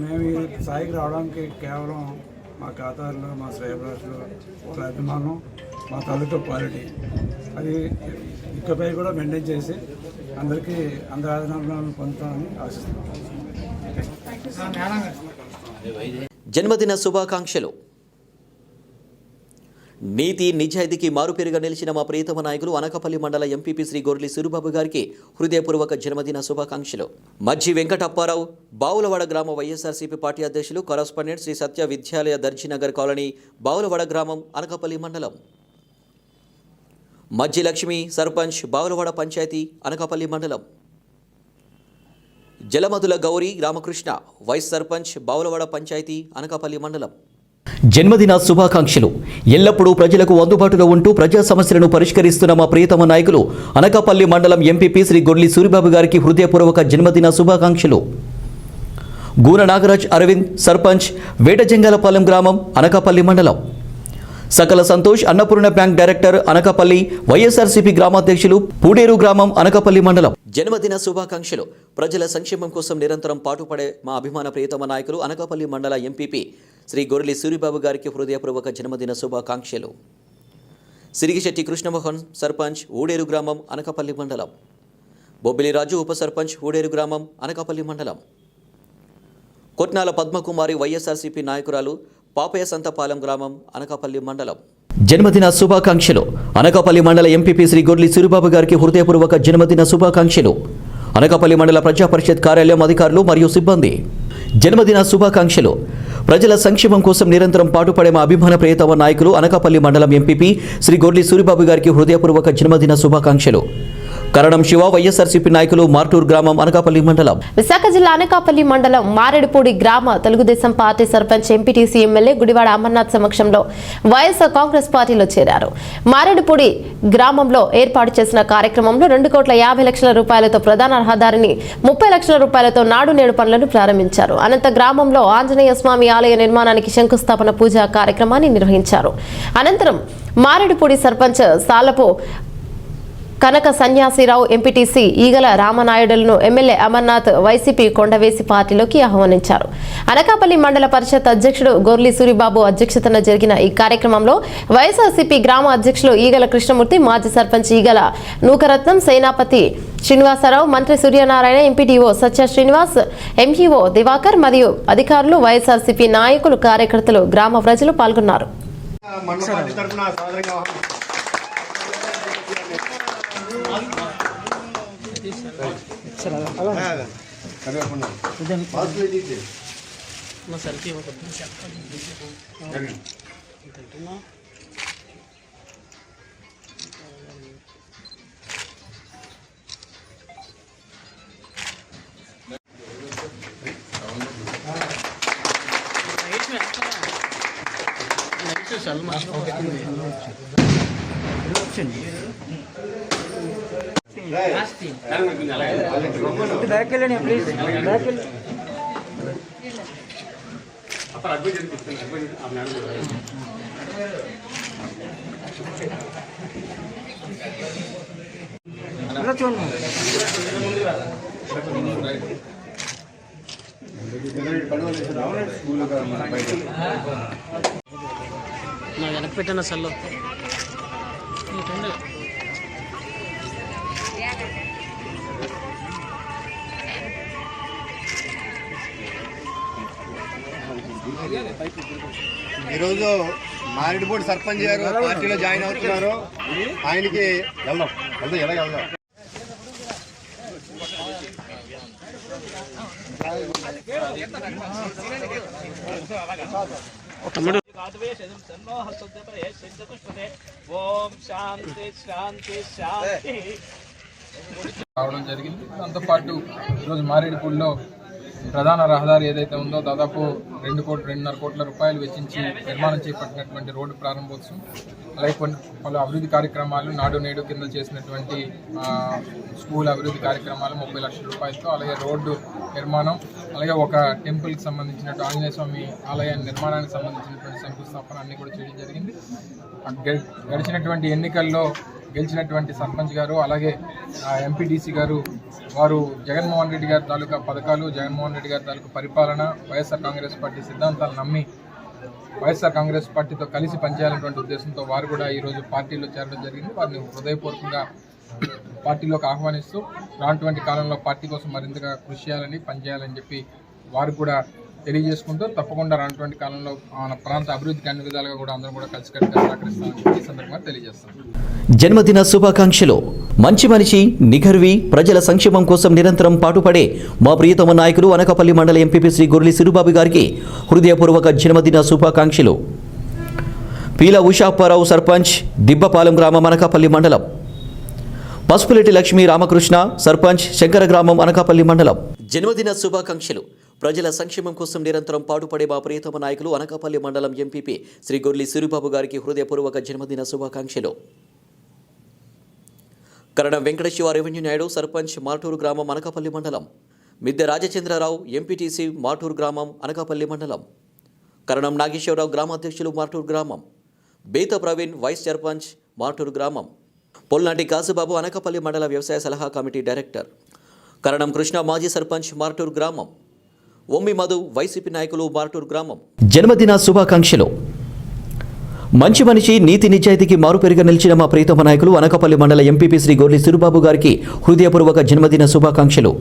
మేము ఈ స్థాయికి రావడానికి కేవలం మా ఖాతాల్లో, మా శ్రేయభిలాషులు, వాళ్ళ అభిమానం, మా తాలూకా క్వాలిటీ, అది ఇకపై కూడా మెయింటైన్ చేసి అందరికీ అందరి ఆదరణను పొందుతామని ఆశిస్తున్నాం. జన్మదిన శుభాకాంక్షలు. నీతి నిజాయితీకి మారుపేరుగా నిలిచిన మా ప్రియతమ నాయకులు అనకాపల్లి మండల ఎంపీపీ శ్రీ గొర్లి సూరిబాబు గారికి హృదయపూర్వక జన్మదిన శుభాకాంక్షలు. మజ్జి వెంకటప్పారావు, బావులవాడ గ్రామ వైఎస్ఆర్సీపీ పార్టీ అధ్యక్షులు, కరస్పాండెంట్ శ్రీ సత్య విద్యాలయ దర్జీనగర్ కాలనీ, బావులవాడ గ్రామం, అనకాపల్లి మండలం. మజ్జి లక్ష్మి, సర్పంచ్, బావులవాడ పంచాయతీ, అనకాపల్లి మండలం. జలమధుల గౌరీ రామకృష్ణ, వైస్ సర్పంచ్, బావులవాడ పంచాయతీ, అనకాపల్లి మండలం. జన్మదిన శుభాకాంక్షలు. ఎల్లప్పుడూ ప్రజలకు అందుబాటులో ఉంటూ ప్రజా సమస్యలను పరిష్కరిస్తున్న మా ప్రియతమ నాయకులు అనకాపల్లి మండలం ఎంపీపీ శ్రీ గొర్లి సూరిబాబు గారికి హృదయపూర్వక జన్మదిన శుభాకాంక్షలు. గూన నాగరాజ్ అరవింద్, సర్పంచ్, వేటజంగాలపాలెం గ్రామం, అనకాపల్లి మండలం. సకల సంతోష్, అన్నపూర్ణ బ్యాంక్ డైరెక్టర్, అనకాపల్లి, వైఎస్ఆర్సీపీ గ్రామాధ్యక్షులు, పూడేరు గ్రామం, అనకాపల్లి మండలం. జన్మదిన శుభాకాంక్షలు. ప్రజల సంక్షేమం కోసం నిరంతరం పాటుపడే మా అభిమాన ప్రియతమ నాయకులు అనకాపల్లి మండల ఎంపీపీ శ్రీ గొర్లి సూరిబాబు గారికి హృదయపూర్వక జన్మదిన శుభాకాంక్షలు. సిరిగిశెట్టి కృష్ణమోహన్, సర్పంచ్, ఊడేరు గ్రామం, అనకాపల్లి మండలం. బొబ్బిలి రాజు, ఉప సర్పంచ్, ఊడేరు గ్రామం, అనకాపల్లి మండలం. కొట్నాల పద్మకుమారి, వైఎస్ఆర్సీపీ నాయకురాలు, పాపయ్య సంతపాలెం గ్రామం, అనకాపల్లి మండలం. జన్మదిన శుభాకాంక్షలు. అనకాపల్లి మండల ఎంపీపీ శ్రీ గొర్లి సూరిబాబు గారికి హృదయపూర్వక జన్మదిన శుభాకాంక్షలు. అనకాపల్లి మండల ప్రజా పరిషత్ కార్యాలయం అధికారులు మరియు సిబ్బంది. జన్మదిన శుభాకాంక్షలు. ప్రజల సంక్షేమం కోసం నిరంతరం పాటుపడే మా అభిమాన ప్రియతమ నాయకులు అనకాపల్లి మండలం ఎంపీపీ శ్రీ గొర్లి సూరిబాబు గారికి హృదయపూర్వక జన్మదిన శుభాకాంక్షలు. కరణం శివ వైఎస్ఆర్సీపీ నాయకులు మార్టూరు గ్రామం అనకాపల్లి మండలం. విశాఖ జిల్లా అనకాపల్లి మండలం మారేడుపూడి గ్రామ Telugu Desam party sarpanch MPTC MLA Gudivada Amarnath సమక్షంలో వైఎస్ఆర్ కాంగ్రెస్ పార్టీలో చేరారు. మారేడుపూడి గ్రామంలో ఏర్పాటు చేసిన కార్యక్రమంలో 2,50,00,000 రూపాయలతో ప్రధాన రహదారిని 30 లక్షల రూపాయలతో నాడు నేడు పనులను ప్రారంభించారు. అనంత గ్రామంలో ఆంజనేయ స్వామి ఆలయ నిర్మాణానికి శంకుస్థాపన పూజా కార్యక్రమాన్ని నిర్వహించారు. అనంతరం మారేడుపూడి సర్పంచ్ సాలపు కనక సన్యాసిరావు, ఎంపీటీసీ ఈగల రామనాయుడులను ఎమ్మెల్యే అమర్నాథ్ వైసీపీ కొండవేసి పార్టీలోకి ఆహ్వానించారు. అనకాపల్లి మండల పరిషత్ అధ్యక్షుడు గొర్లి సూరిబాబు అధ్యక్షతన జరిగిన ఈ కార్యక్రమంలో వైఎస్ఆర్సీపీ గ్రామ అధ్యక్షులు ఈగల కృష్ణమూర్తి, మాజీ సర్పంచ్ ఈగల నూకరత్నం, సేనాపతి శ్రీనివాసరావు, మంత్రి సూర్యనారాయణ, ఎంపీడీఓ సత్య శ్రీనివాస్, ఎంఈఓ దివాకర్ మరియు అధికారులు, వైఎస్ఆర్సీపీ నాయకులు, కార్యకర్తలు, గ్రామ ప్రజలు పాల్గొన్నారు. వెనక్కి పెట్టిన సెల్లో ఈరోజు మారేడుపూడి సర్పంచ్ గారు పార్టీలో జాయిన్ అవుతున్నారు. ఆయనకి వెళ్దాం ఎలా వెళ్దాం. రావడం జరిగింది. దాంతోపాటు ఈరోజు మారేడుపూడిలో ప్రధాన రహదారి ఏదైతే ఉందో దాదాపు 2.5 కోట్ల రూపాయలు వెచ్చించి నిర్మాణం చేపట్టినటువంటి రోడ్డు ప్రారంభోత్సవం, అలాగే పలు అభివృద్ధి కార్యక్రమాలు, నాడు నేడు కింద చేసినటువంటి స్కూల్ అభివృద్ధి కార్యక్రమాలు 30 లక్షల రూపాయలతో, అలాగే రోడ్డు నిర్మాణం, అలాగే ఒక టెంపుల్కి సంబంధించినట్టు ఆంజనేయ స్వామి ఆలయ నిర్మాణానికి సంబంధించినటువంటి శంకుస్థాపన అన్ని కూడా చేయడం జరిగింది. గడిచినటువంటి ఎన్నికల్లో గెలిచినటువంటి సర్పంచ్ గారు, అలాగే ఎంపీటీసీ గారు, వారు జగన్మోహన్ రెడ్డి గారి తాలూకా పథకాలు, జగన్మోహన్ రెడ్డి గారి తాలూకా పరిపాలన, వైఎస్ఆర్ కాంగ్రెస్ పార్టీ సిద్ధాంతాలు నమ్మి వైఎస్ఆర్ కాంగ్రెస్ పార్టీతో కలిసి పనిచేయాలనేటువంటి ఉద్దేశంతో వారు కూడా ఈరోజు పార్టీలో చేరడం జరిగింది. వారిని హృదయపూర్వకంగా పార్టీలోకి ఆహ్వానిస్తూ రానటువంటి కాలంలో పార్టీ కోసం మరింతగా కృషి చేయాలని, పనిచేయాలని చెప్పి వారు కూడా తెలియజేసుకుంటూ తప్పకుండా రానటువంటి కాలంలో మన ప్రాంత అభివృద్ధికి అన్ని విధాలుగా కూడా అందరూ కూడా కలిసికట్టుగా సహకరిస్తామని ఈ సందర్భంగా తెలియజేస్తాం. జన్మదిన శుభాకాంక్షలు. మంచి మనిషి, నిఘర్వి, ప్రజల సంక్షేమం కోసం నిరంతరం పాటుపడే మా ప్రియతమ నాయకులు అనకాపల్లి మండల ఎంపీపీ శ్రీ గొర్లి సూరిబాబు గారికి హృదయపూర్వక జన్మదిన శుభాకాంక్షలు. పీల ఉషాప్పారావు, సర్పంచ్, దిబ్బపాలెం గ్రామం, అనకాపల్లి మండలం. పసుపులేటి లక్ష్మీ రామకృష్ణ, సర్పంచ్, శంకర గ్రామం, అనకాపల్లి మండలం. జన్మదిన శుభాకాంక్షలు. ప్రజల సంక్షేమం కోసం నిరంతరం పాటుపడే మా ప్రియతమ నాయకులు అనకాపల్లి మండలం ఎంపీపీ శ్రీ గొర్లి సూరిబాబు గారికి హృదయపూర్వక జన్మదిన శుభాకాంక్షలు. కరణం వెంకటశివ రెవెన్యూ నాయుడు, సర్పంచ్, మార్టూరు గ్రామం, అనకాపల్లి మండలం. మిద్దె రాజచంద్రరావు, ఎంపీటీసీ, మార్టూరు గ్రామం, అనకాపల్లి మండలం. కరణం నాగేశ్వరరావు, గ్రామాధ్యక్షులు, మార్టూరు గ్రామం. బేత ప్రవీణ్, వైస్ సర్పంచ్, మార్టూరు గ్రామం. పొల్నాటి కాసుబాబు, అనకాపల్లి మండల వ్యవసాయ సలహా కమిటీ డైరెక్టర్. కరణం కృష్ణ, మాజీ సర్పంచ్, మార్టూరు గ్రామం. ఒమ్మి మధు, వైసీపీ నాయకులు, మార్టూరు గ్రామం. జన్మదిన శుభాకాంక్షలు. మంచి మనిషి, నీతి నిజాయితీకి మారుపేరుగా నిలిచిన మా ప్రియతమ నాయకులు అనకాపల్లి మండల ఎంపీపీ శ్రీ గొర్లి సూరిబాబు గారికి హృదయపూర్వక జన్మదిన శుభాకాంక్షలు.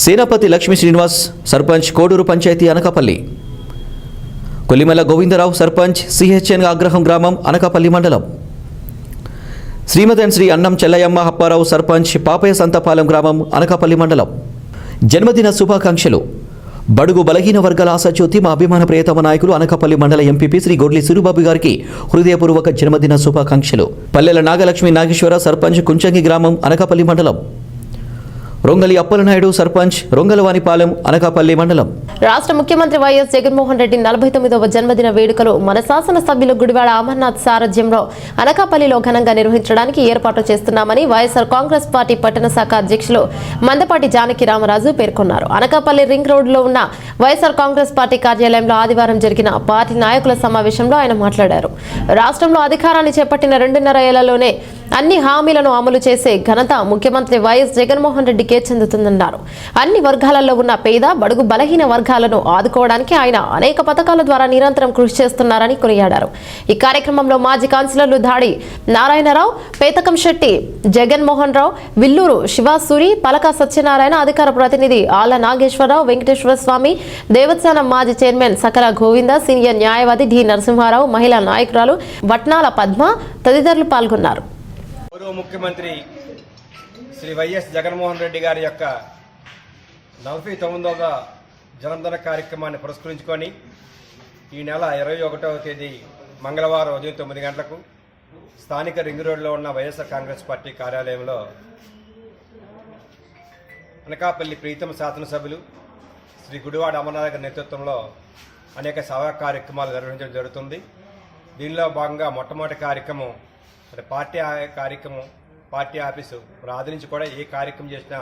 సేనాపతి లక్ష్మీ శ్రీనివాస్, సర్పంచ్, కోడూరు పంచాయతీ, అనకాపల్లి. కొల్లిమల్ల గోవిందరావు, సర్పంచ్, సిహెచ్ఎన్ ఆగ్రహం గ్రామం, అనకాపల్లి మండలం. శ్రీమతి శ్రీ అన్నం చెల్లయ్యమ్మ అప్పారావు, సర్పంచ్, పాపయ్య సంతపాలెం గ్రామం, అనకాపల్లి మండలం. జన్మదిన శుభాకాంక్షలు. బడుగు బలహీన వర్గాల ఆశాజ్యోతి మా అభిమాన ప్రియతమ నాయకులు అనకాపల్లి మండల ఎంపీపీ శ్రీ గొడ్లి సూరిబాబు గారికి హృదయపూర్వక జన్మదిన శుభాకాంక్షలు. పల్లెల నాగలక్ష్మి నాగేశ్వర సర్పంచ్ కుంచంగి గ్రామం అనకాపల్లి మండలం. రొంగలి అప్పలనాయుడు సర్పంచ్ రొంగలవానిపాలెం అనకాపల్లి మండలం. రాష్ట్ర ముఖ్యమంత్రి వైఎస్ జగన్మోహన్ రెడ్డి 49వ జన్మదిన వేడుకలు మన శాసనసభ్యులు గుడివాడ అమర్నాథ్ సారథ్యంలో అనకాపల్లిలో ఘనంగా నిర్వహించడానికి ఏర్పాట్లు చేస్తున్నామని వైఎస్ఆర్ కాంగ్రెస్ పార్టీ పట్టణ శాఖ అధ్యక్షులు మందపాటి జానకి రామరాజు పేర్కొన్నారు. అనకాపల్లి రింగ్ రోడ్డులో ఉన్న వైఎస్ఆర్ కాంగ్రెస్ పార్టీ కార్యాలయంలో ఆదివారం జరిగిన పార్టీ నాయకుల సమావేశంలో ఆయన మాట్లాడారు. రాష్ట్రంలో అధికారాన్ని చేపట్టిన 2.5 ఏళ్లలోనే అన్ని హామీలను అమలు చేసే ఘనత ముఖ్యమంత్రి వైఎస్ జగన్మోహన్ రెడ్డికే చెందుతుందన్నారు. అన్ని వర్గాలలో ఉన్న పేద బడుగు బలహీన వర్గాలను ఆదుకోవడానికి ఆయన అనేక పథకాల ద్వారా నిరంతరం కృషి చేస్తున్నారని కొనియాడారు. ఈ కార్యక్రమంలో మాజీ కౌన్సిలర్లు దాడి నారాయణరావు, పేతకం శెట్టి, జగన్మోహన్ రావు, విల్లూరు శివాసూరి, పలక సత్యనారాయణ, అధికార ప్రతినిధి ఆళ్ల నాగేశ్వరరావు, వెంకటేశ్వర స్వామి, దేవస్థానం మాజీ చైర్మన్ సకల గోవింద, సీనియర్ న్యాయవాది డి నరసింహారావు, మహిళా నాయకురాలు వట్నాల పద్మ తదితరులు పాల్గొన్నారు. గౌరవ ముఖ్యమంత్రి శ్రీ వైఎస్ జగన్మోహన్ రెడ్డి గారి యొక్క 49వ జన్మదిన కార్యక్రమాన్ని పురస్కరించుకొని ఈ నెల 21వ తేదీ మంగళవారం ఉదయం 9 గంటలకు స్థానిక రింగ్ రోడ్లో ఉన్న వైఎస్ఆర్ కాంగ్రెస్ పార్టీ కార్యాలయంలో అనకాపల్లి ప్రీతమ శాసనసభ్యులు శ్రీ గుడివాడ అమర్నాథ్ గారి నేతృత్వంలో అనేక సేవా కార్యక్రమాలు నిర్వహించడం జరుగుతుంది. దీనిలో భాగంగా మొట్టమొదటి కార్యక్రమం పార్టీ ఆఫీసు ఆది నుంచి కూడా ఏ కార్యక్రమం చేసినా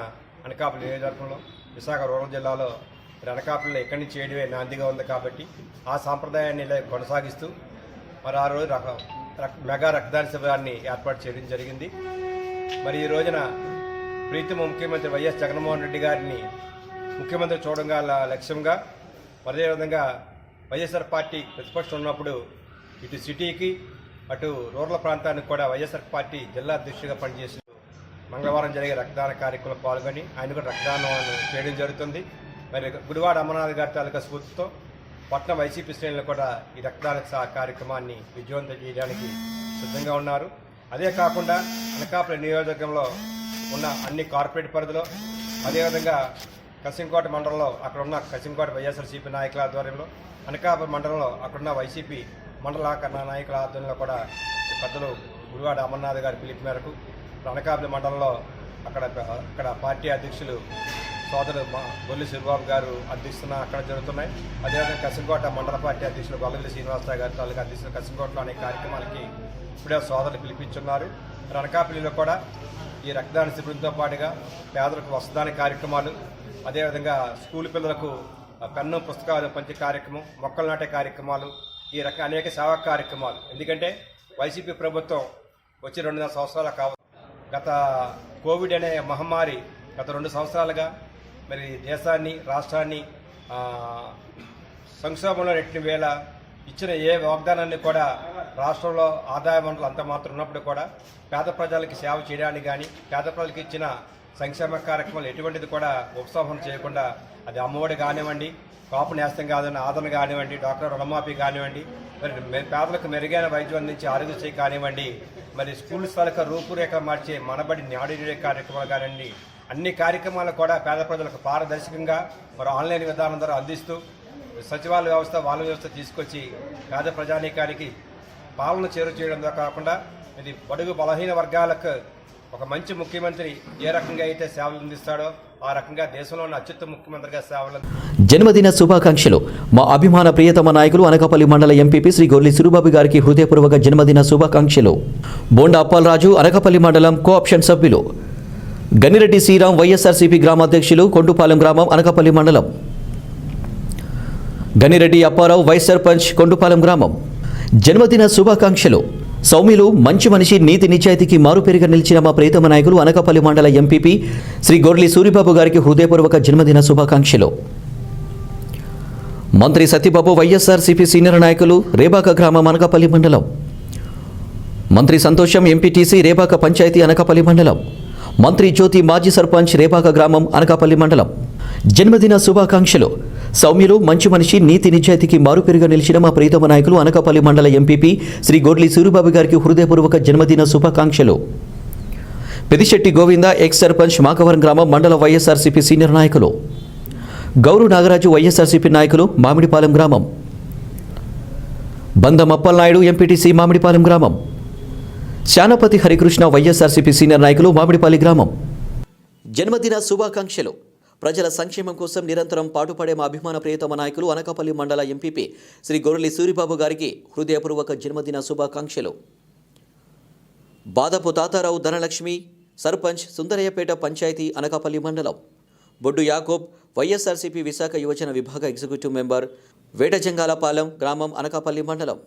అనకాపల్లి నియోజకవర్గంలో విశాఖ రూరల్ జిల్లాలో అనకాపల్లిలో ఎక్కడి నుంచి చేయడమే నాందిగా ఉంది కాబట్టి ఆ సాంప్రదాయాన్ని కొనసాగిస్తూ మరి ఆ రోజు మెగా రక్తదాన శిబిరాన్ని ఏర్పాటు చేయడం జరిగింది. మరి ఈ రోజున ప్రీతమ ముఖ్యమంత్రి వైఎస్ జగన్మోహన్ రెడ్డి గారిని ముఖ్యమంత్రి చూడడం లక్ష్యంగా అదేవిధంగా వైఎస్ఆర్ పార్టీ ప్రతిపక్షం ఉన్నప్పుడు ఇటు సిటీకి అటు రూరల్ ప్రాంతానికి కూడా వైఎస్ఆర్ పార్టీ జిల్లా అధ్యక్షుడిగా పనిచేసి మంగళవారం జరిగే రక్తదాన కార్యక్రమంలో పాల్గొని ఆయన కూడా రక్తదానం చేయడం జరుగుతుంది. మరి గుడివాడ అమర్నాథ్ గారి తాలూకా స్ఫూర్తితో పట్నం వైసీపీ శ్రేణులు కూడా ఈ రక్తదాన కార్యక్రమాన్ని విజయవంతం చేయడానికి సిద్ధంగా ఉన్నారు. అదే కాకుండా అనకాపల్లి నియోజకవర్గంలో ఉన్న అన్ని కార్పొరేట్ పరిధిలో అదేవిధంగా కసింకోట మండలంలో అక్కడ ఉన్న కసింకోట వైఎస్ఆర్సీపీ నాయకుల ఆధ్వర్యంలో అనకాపల్లి మండలంలో అక్కడున్న వైసీపీ మండల నాయకుల ఆధ్వర్యంలో కూడా పెద్దలు గుడివాడ అమర్నాథ్ గారి పిలుపు మేరకు అనకాపల్లి మండలంలో అక్కడ పార్టీ అధ్యక్షులు సోదరు గొల్లి సూరిబాబు గారు అధ్యక్షతన అక్కడ జరుగుతున్నాయి. అదేవిధంగా కసింకోట మండల పార్టీ అధ్యక్షులు గొల్లగిరి శ్రీనివాసరావు గారి తాలూకా అధ్యక్షులు కసింకోటలో అనేక కార్యక్రమాలకి ఇప్పుడే సోదరులు పిలిపించున్నారు. అనకాపల్లిలో కూడా ఈ రక్తదాన శిబిరంతో పాటుగా పేదలకు వసతిదాన కార్యక్రమాలు, అదేవిధంగా స్కూల్ పిల్లలకు పెన్ను పుస్తకాలు పంచే కార్యక్రమం, మొక్కలు నాటే కార్యక్రమాలు, ఈ అనేక సేవా కార్యక్రమాలు. ఎందుకంటే వైసీపీ ప్రభుత్వం వచ్చి 2.5 సంవత్సరాలు కావచ్చు. గత కోవిడ్ అనే మహమ్మారి గత 2 సంవత్సరాలుగా మరి దేశాన్ని రాష్ట్రాన్ని సంక్షోభంలో నెట్టిన వేళ ఇచ్చిన ఏ వాగ్దానాన్ని కూడా రాష్ట్రంలో ఆదాయ వనరులు అంత మాత్రం ఉన్నప్పుడు కూడా పేద ప్రజలకి సేవ చేయడానికి కానీ పేద ప్రజలకు ఇచ్చిన సంక్షేమ కార్యక్రమాలు ఎటువంటిది కూడా ఉపశమనం చేయకుండా అది అమ్మఒడి కానివ్వండి, కాపు నేస్తం కాదని ఆదరణ కానివ్వండి, డాక్టర్ రుణమాఫీ కానివ్వండి, మరి పేదలకు మెరుగైన వైద్యం అందించే ఆరోగ్యశ్రీ కానివ్వండి, మరి స్కూల్ స్థలక రూపురేఖ మార్చే మనబడి నాడు కార్యక్రమాలు కానివ్వండి, అన్ని కార్యక్రమాలు కూడా పేద ప్రజలకు పారదర్శకంగా మరి ఆన్లైన్ విధానం ద్వారా అందిస్తూ సచివాలయ వ్యవస్థ వాళ్ళ వ్యవస్థ తీసుకొచ్చి పేద ప్రజానీకానికి పాలన చేయడంతో కాకుండా ఇది బడుగు బలహీన వర్గాలకు ఒక మంచి ముఖ్యమంత్రి ఏ రకంగా అయితే సేవలు అందిస్తాడో ఆ రకంగా దేశంలో ఉన్న అత్యుత్తమ ముఖ్యమంత్రిగా సేవలు. జన్మదిన శుభాకాంక్షలు. మా అభిమాన ప్రియతమ నాయకులు అనకాపల్లి మండల ఎంపీపీ శ్రీ గొర్లి సూరిబాబు గారికి హృదయపూర్వక జన్మదిన శుభాకాంక్షలు. బోండా అప్పాలరాజు అనకాపల్లి మండలం కోఆప్షన్ సభ్యులు. గనిరెడ్డి శ్రీరామ్ వైఎస్ఆర్సీపీ గ్రామాధ్యక్షులు కొండుపాలెం గ్రామం అనకాపల్లి మండలం. గనిరెడ్డి అప్పారావు వైస్ సర్పంచ్ కొండుపాలెం గ్రామం. జన్మదిన శుభాకాంక్షలు. సౌమ్యులు, మంచి మనిషి, నీతి నిజాయితీకి మారుపేరుగా నిలిచిన మా ప్రియతమ నాయకులు అనకాపల్లి మండల ఎంపీపీ శ్రీ గొర్లి సూరిబాబు గారికి హృదయపూర్వక జన్మదిన శుభాకాంక్షలు. మంత్రి సత్యబాబు వైఎస్ఆర్సీపీ సీనియర్ నాయకులు రేబాక గ్రామం అనకాపల్లి మండలం. మంత్రి సంతోషం ఎంపీటీసీ రేబాక పంచాయతీ అనకాపల్లి మండలం. మంత్రి జ్యోతి మాజీ సర్పంచ్ రేబాక గ్రామం అనకాపల్లి మండలం. జన్మదిన శుభాకాంక్షలు. సౌమ్యులు, మంచి మనిషి, నీతి నిజాయితీకి మారుపేరుగా నిలిచిన మా ప్రియతమ నాయకులు అనకాపల్లి మండల ఎంపీపీ శ్రీ గొర్లి సూరిబాబు గారికి హృదయపూర్వక జన్మదిన శుభాకాంక్షలు. పెదిశెట్టి గోవింద ఎక్స్ సర్పంచ్ మాకవరం గ్రామం మండల వైఎస్ఆర్సీపీ సీనియర్ నాయకులు. గౌరు నాగరాజు వైఎస్ఆర్సీపీ నాయకులు మామిడిపాలెం గ్రామం. బందం అప్పలనాయుడు ఎంపీటీసీ మామిడిపాలెం గ్రామం. శానపతి హరికృష్ణ వైఎస్ఆర్సీపీ సీనియర్ నాయకులు మామిడిపల్లి గ్రామం. జన్మదిన శుభాకాంక్షలు. ప్రజల సంక్షేమం కోసం నిరంతరం పాటుపడే మా అభిమాన ప్రియతమ నాయకులు అనకాపల్లి మండల ఎంపీపీ శ్రీ గొర్రెలి సూరిబాబు గారికి హృదయపూర్వక జన్మదిన శుభాకాంక్షలు. బాదపు తాతారావు ధనలక్ష్మి సర్పంచ్ సుందరయ్యపేట పంచాయతీ అనకాపల్లి మండలం. బొడ్డు యాకోబ్ వైఎస్ఆర్సీపీ విశాఖ యువజన విభాగ ఎగ్జిక్యూటివ్ మెంబర్ వేటజంగాలపాలెం గ్రామం అనకాపల్లి మండలం.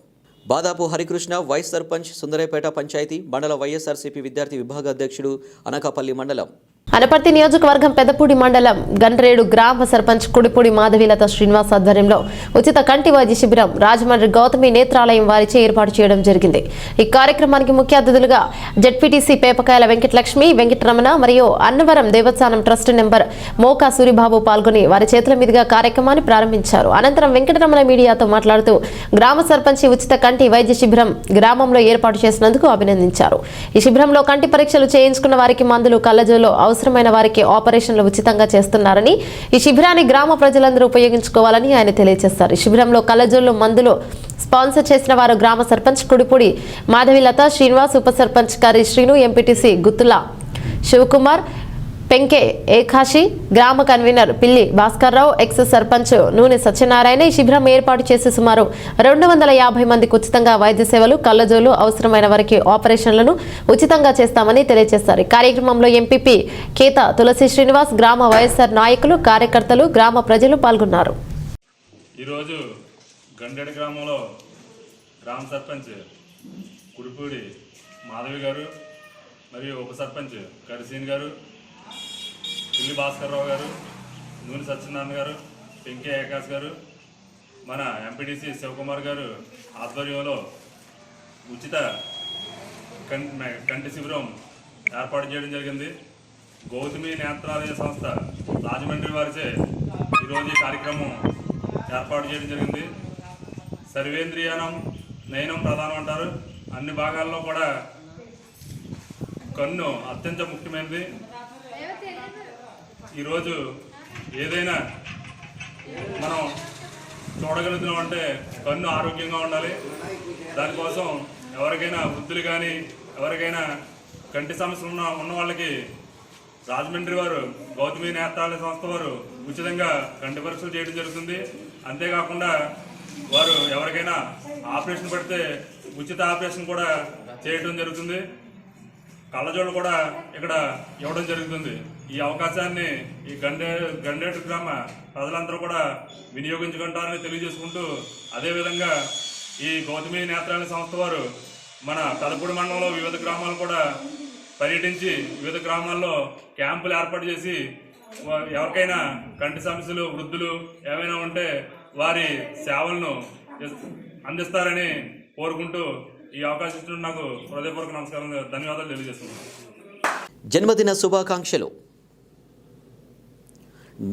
బాదాపు హరికృష్ణ వైస్ సర్పంచ్ సుందరయ్యపేట పంచాయతీ మండల వైఎస్ఆర్సీపీ విద్యార్థి విభాగ అధ్యక్షుడు అనకాపల్లి మండలం. అనపర్తి నియోజకవర్గం పెదపూడి మండలం గన్రేడు గ్రామ సర్పంచ్ కుడిపూడి మాధవీలత శ్రీనివాస్ ఆధ్వర్యంలో ఉచిత కంటి వైద్య శిబిరం రాజమండ్రి గౌతమి నేత్రాలయం వారిచే ఏర్పాటు చేయడం జరిగింది. ఈ కార్యక్రమానికి ముఖ్య అతిథులుగా జెడ్పీటీసీ పేపకాయల వెంకటలక్ష్మి, వెంకటరమణ మరియు అన్నవరం దేవస్థానం ట్రస్ట్ నెంబర్ మోకా సూరిబాబు పాల్గొని వారి చేతుల మీదుగా కార్యక్రమాన్ని ప్రారంభించారు. అనంతరం వెంకటరమణ మీడియాతో మాట్లాడుతూ గ్రామ సర్పంచ్ ఉచిత కంటి వైద్య శిబిరం గ్రామంలో ఏర్పాటు చేసినందుకు అభినందించారు. ఈ శిబిరంలో కంటి పరీక్షలు చేయించుకున్న వారికి మందులు, కళ్ళజోలు, అవసరమైన వారికి ఆపరేషన్లు ఉచితంగా చేస్తున్నారని, ఈ శిబిరాన్ని గ్రామ ప్రజలందరూ ఉపయోగించుకోవాలని ఆయన తెలియజేశారు. ఈ శిబిరంలో కళ్ళజోళ్లు, మందులు స్పాన్సర్ చేసిన వారు గ్రామ సర్పంచ్ కుడిపూడి మాధవీలత శ్రీనివాస్, ఉప సర్పంచ్ కరి శ్రీను, ఎంపీటీసీ గుత్తుల శివకుమార్, పెంకే ఏకాశి, గ్రామ కన్వీనర్ పిల్లి భాస్కర్రావు, ఎక్స్ సర్పంచ్ నూనె సత్యనారాయణ. ఈ శిబిరం ఏర్పాటు చేసి సుమారు 250 మందికి ఉచితంగా వైద్య సేవలు, కళ్ళజోలు, అవసరమైన వారికి ఆపరేషన్లను ఉచితంగా చేస్తామని తెలియజేశారు. ఈ కార్యక్రమంలో ఎంపీపీ కేత తులసి శ్రీనివాస్, గ్రామ వైఎస్ఆర్ నాయకులు, కార్యకర్తలు, గ్రామ ప్రజలు పాల్గొన్నారు. ఈరోజు గండేడు గ్రామంలో గ్రామ సర్పంచ్ కుడిపూడి మాధవి గారు మరియు ఉప సర్పంచ్ కరిసీన్ గారు, పిల్లి భాస్కర్రావు గారు, నూనె సత్యనారాయణ గారు, పెంకే ఏకాశ్ గారు, మన ఎంపీటీసీ శివకుమార్ గారు ఆధ్వర్యంలో ఉచిత కంటి శిబిరం ఏర్పాటు చేయడం జరిగింది. గౌతమి నేత్రాలయ సంస్థ రాజమండ్రి వారిచే ఈరోజు ఈ కార్యక్రమం ఏర్పాటు చేయడం జరిగింది. సర్వేంద్రియానం నయనం ప్రధానం అంటారు. అన్ని భాగాల్లో కూడా కన్ను అత్యంత ముఖ్యమైనది. ఈరోజు ఏదైనా మనం చూడగలుగుతున్నాం అంటే కన్ను ఆరోగ్యంగా ఉండాలి. దానికోసం ఎవరికైనా వృద్ధులు కానీ ఎవరికైనా కంటి సమస్యలు ఉన్న వాళ్ళకి రాజమండ్రి వారు గౌతమి నేత్రాలయ సంస్థ వారు ఉచితంగా కంటి పరీక్షలు చేయడం జరుగుతుంది. అంతేకాకుండా వారు ఎవరికైనా ఆపరేషన్ పడితే ఉచిత ఆపరేషన్ కూడా చేయడం జరుగుతుంది. కళ్ళజోళ్ళు కూడా ఇక్కడ ఇవ్వడం జరుగుతుంది. ఈ అవకాశాన్ని ఈ గండేడు గ్రామ ప్రజలందరూ కూడా వినియోగించుకుంటారని తెలియజేసుకుంటూ, అదేవిధంగా ఈ గౌతమి నేత్రాలయ సంస్థ వారు మన పెదపూడి మండలంలో వివిధ గ్రామాలు కూడా పర్యటించి వివిధ గ్రామాల్లో క్యాంపులు ఏర్పాటు చేసి ఎవరికైనా కంటి సమస్యలు, వృద్ధులు ఏమైనా ఉంటే వారి సేవలను అందిస్తారని కోరుకుంటూ ఈ అవకాశం ఇచ్చిన నాకు హృదయపూర్వక నమస్కారం, ధన్యవాదాలు తెలియజేస్తున్నాను. జన్మదిన శుభాకాంక్షలు.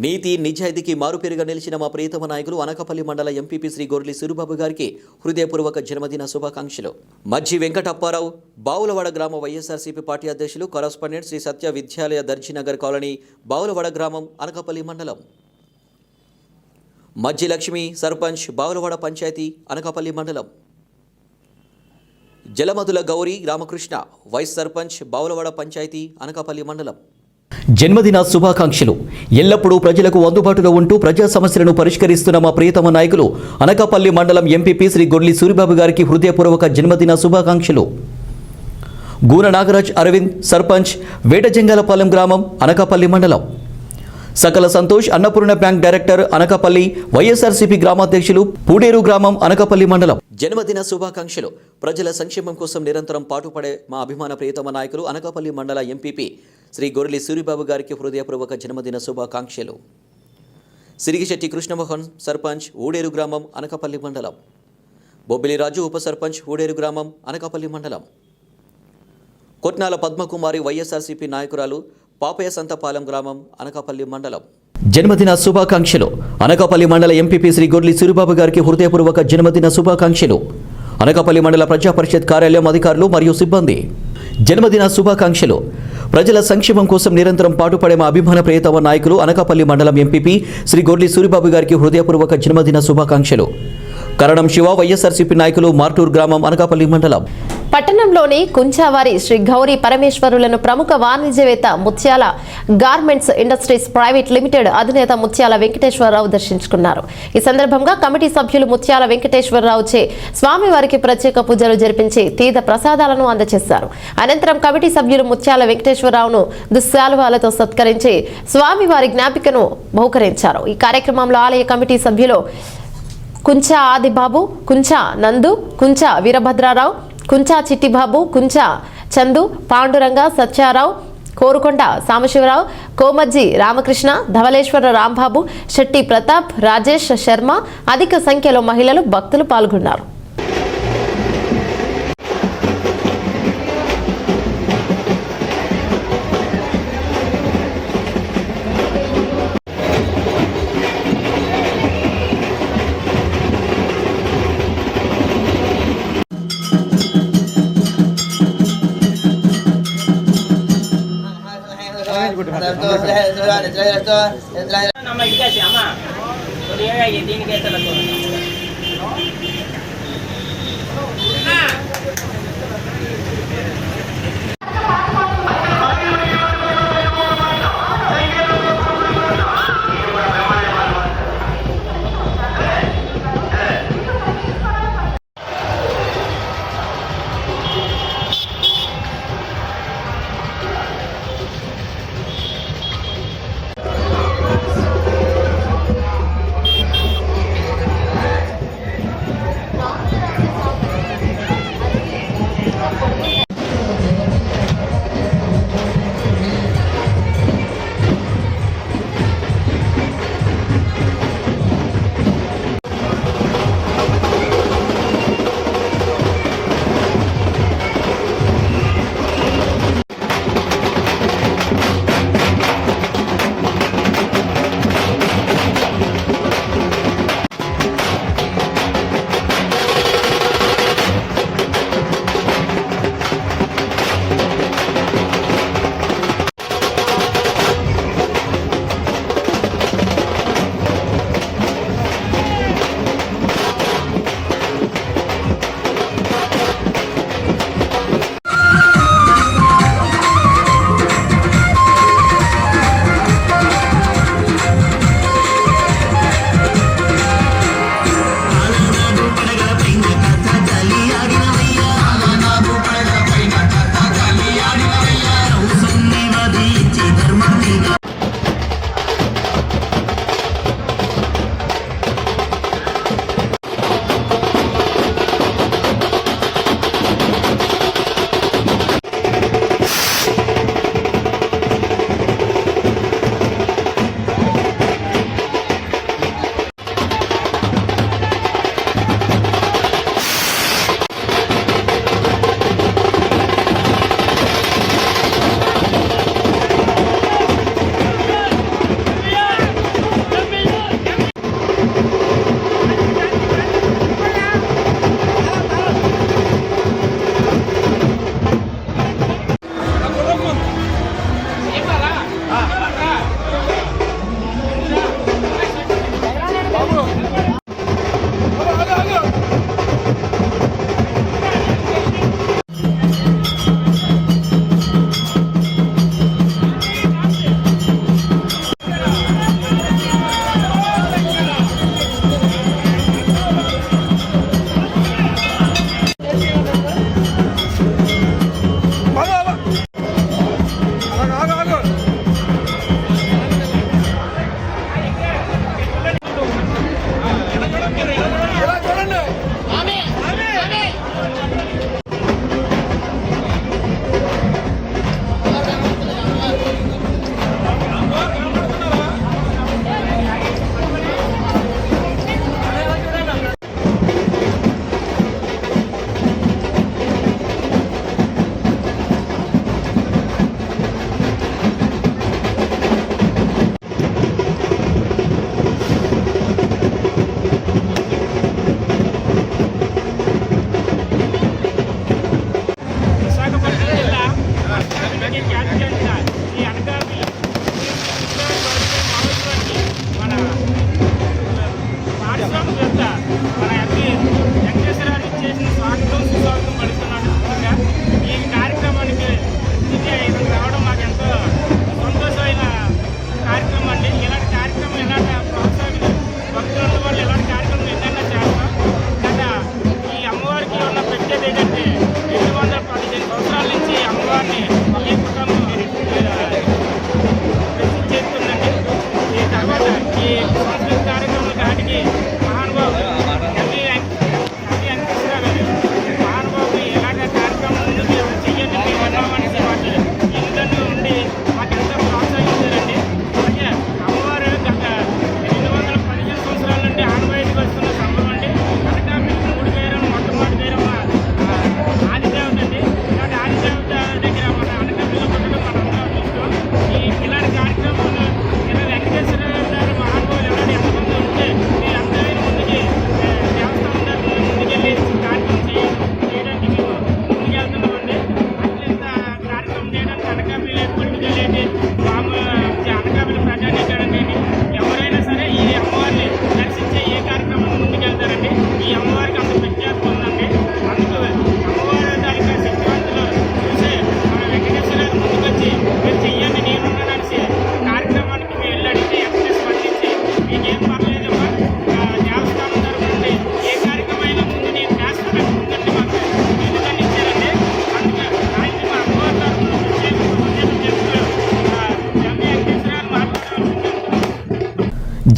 నీతి నిజాయితీకి మారుపేరుగా నిలిచిన మా ప్రియతమ నాయకులు అనకాపల్లి మండల ఎంపీపీ శ్రీ గొర్రెలి సూరిబాబు గారికి హృదయపూర్వక జన్మదిన శుభాకాంక్షలు. మజ్జి వెంకటప్పారావు, బావులవాడ గ్రామ వైఎస్ఆర్సీపీ పార్టీ అధ్యక్షులు, కరస్పాండెంట్ శ్రీ సత్య విద్యాలయ దర్జీనగర్ కాలనీ, బావులవాడ గ్రామం, అనకాపల్లి మండలం. మజ్జి లక్ష్మి సర్పంచ్, బావులవాడ పంచాయతీ, అనకాపల్లి మండలం. జలమదుల గౌరీ రామకృష్ణ వైస్ సర్పంచ్, బావులవాడ పంచాయతీ, అనకాపల్లి మండలం. జన్మదిన శుభాకాంక్షలు. ఎల్లప్పుడూ ప్రజలకు అందుబాటులో ఉంటూ ప్రజా సమస్యలను పరిష్కరిస్తున్న మా ప్రియతమ నాయకులు అనకాపల్లి మండలం ఎంపీపీ శ్రీ గొర్రెలి సూరిబాబు గారికి హృదయపూర్వక జన్మదిన శుభాకాంక్షలు. గూన నాగరాజ్ అరవింద్ సర్పంచ్, వేటజంగాలపాలెం గ్రామం, అనకాపల్లి మండలం. సకల సంతోష్ అన్నపూర్ణ బ్యాంక్ డైరెక్టర్, అనకాపల్లి వైఎస్ఆర్సీపీ గ్రామాధ్యక్షులు, పూడేరు గ్రామం, అనకాపల్లి మండలం. జన్మదిన శుభాకాంక్షలు. ప్రజల సంక్షేమం కోసం నిరంతరం పాటుపడే మా అభిమాన ప్రియతమ నాయకులు అనకాపల్లి మండల ఎంపీపీ శ్రీ గొర్రెలి సూరిబాబు గారికి హృదయపూర్వక జన్మదిన శుభాకాంక్షలు. సిరిగిశెట్టి కృష్ణమోహన్ సర్పంచ్, ఊడేరు గ్రామం, అనకాపల్లి మండలం. బొబ్బిలి రాజు ఉప సర్పంచ్, ఊడేరు గ్రామం, అనకాపల్లి మండలం. కొట్నాల పద్మకుమారి వైఎస్ఆర్సీపీ నాయకురాలు, పాపయ్య సంతపాలెం గ్రామం, అనకాపల్లి మండలం. జన్మదిన శుభాకాంక్షలు. అనకాపల్లి మండల ఎంపీపీ శ్రీ గొర్రెలి సూరిబాబు గారికి హృదయపూర్వక జన్మదిన శుభాకాంక్షలు. అనకాపల్లి మండల ప్రజా పరిషత్ కార్యాలయం అధికారులు మరియు సిబ్బంది. జన్మదిన శుభాకాంక్షలు. ప్రజల సంక్షేమం కోసం నిరంతరం పాటుపడే మా అభిమాన ప్రియతమ నాయకులు అనకాపల్లి మండలం ఎంపీపీ శ్రీ గొర్లి సూరిబాబు గారికి హృదయపూర్వక జన్మదిన శుభాకాంక్షలు. కరణం శివ వైఎస్ఆర్సీపీ నాయకులు మార్టూరు గ్రామం అనకాపల్లి మండలం. పట్టణంలోని కుంచావారి శ్రీ గౌరీ పరమేశ్వరులను ప్రముఖ వాణిజ్యవేత్త ముత్యాల గార్మెంట్స్ ఇండస్ట్రీస్ ప్రైవేట్ లిమిటెడ్ అధినేత ముత్యాల వెంకటేశ్వరరావు దర్శించుకున్నారు. ఈ సందర్భంగా కమిటీ సభ్యులు ముత్యాల వెంకటేశ్వరరావుచే స్వామివారికి ప్రత్యేక పూజలు జరిపించి తీర్థ ప్రసాదాలను అందజేశారు. అనంతరం కమిటీ సభ్యులు ముత్యాల వెంకటేశ్వరరావును దుశ్శాలువాలతో సత్కరించి స్వామివారి జ్ఞాపికను బహుకరించారు. ఈ కార్యక్రమంలో ఆలయ కమిటీ సభ్యులు కుంచా ఆదిబాబు, కుంచా నందు, కుంచా వీరభద్రారావు, కుంచా చిట్టిబాబు, కుంచా చందు, పాండురంగ, సత్యారావు, కోరుకొండ సాంబశివరావు, కోమజ్జి రామకృష్ణ, ధవలేశ్వర రాంబాబు, శెట్టి ప్రతాప్, రాజేష్ శర్మ, అధిక సంఖ్యలో మహిళలు, భక్తులు పాల్గొన్నారు.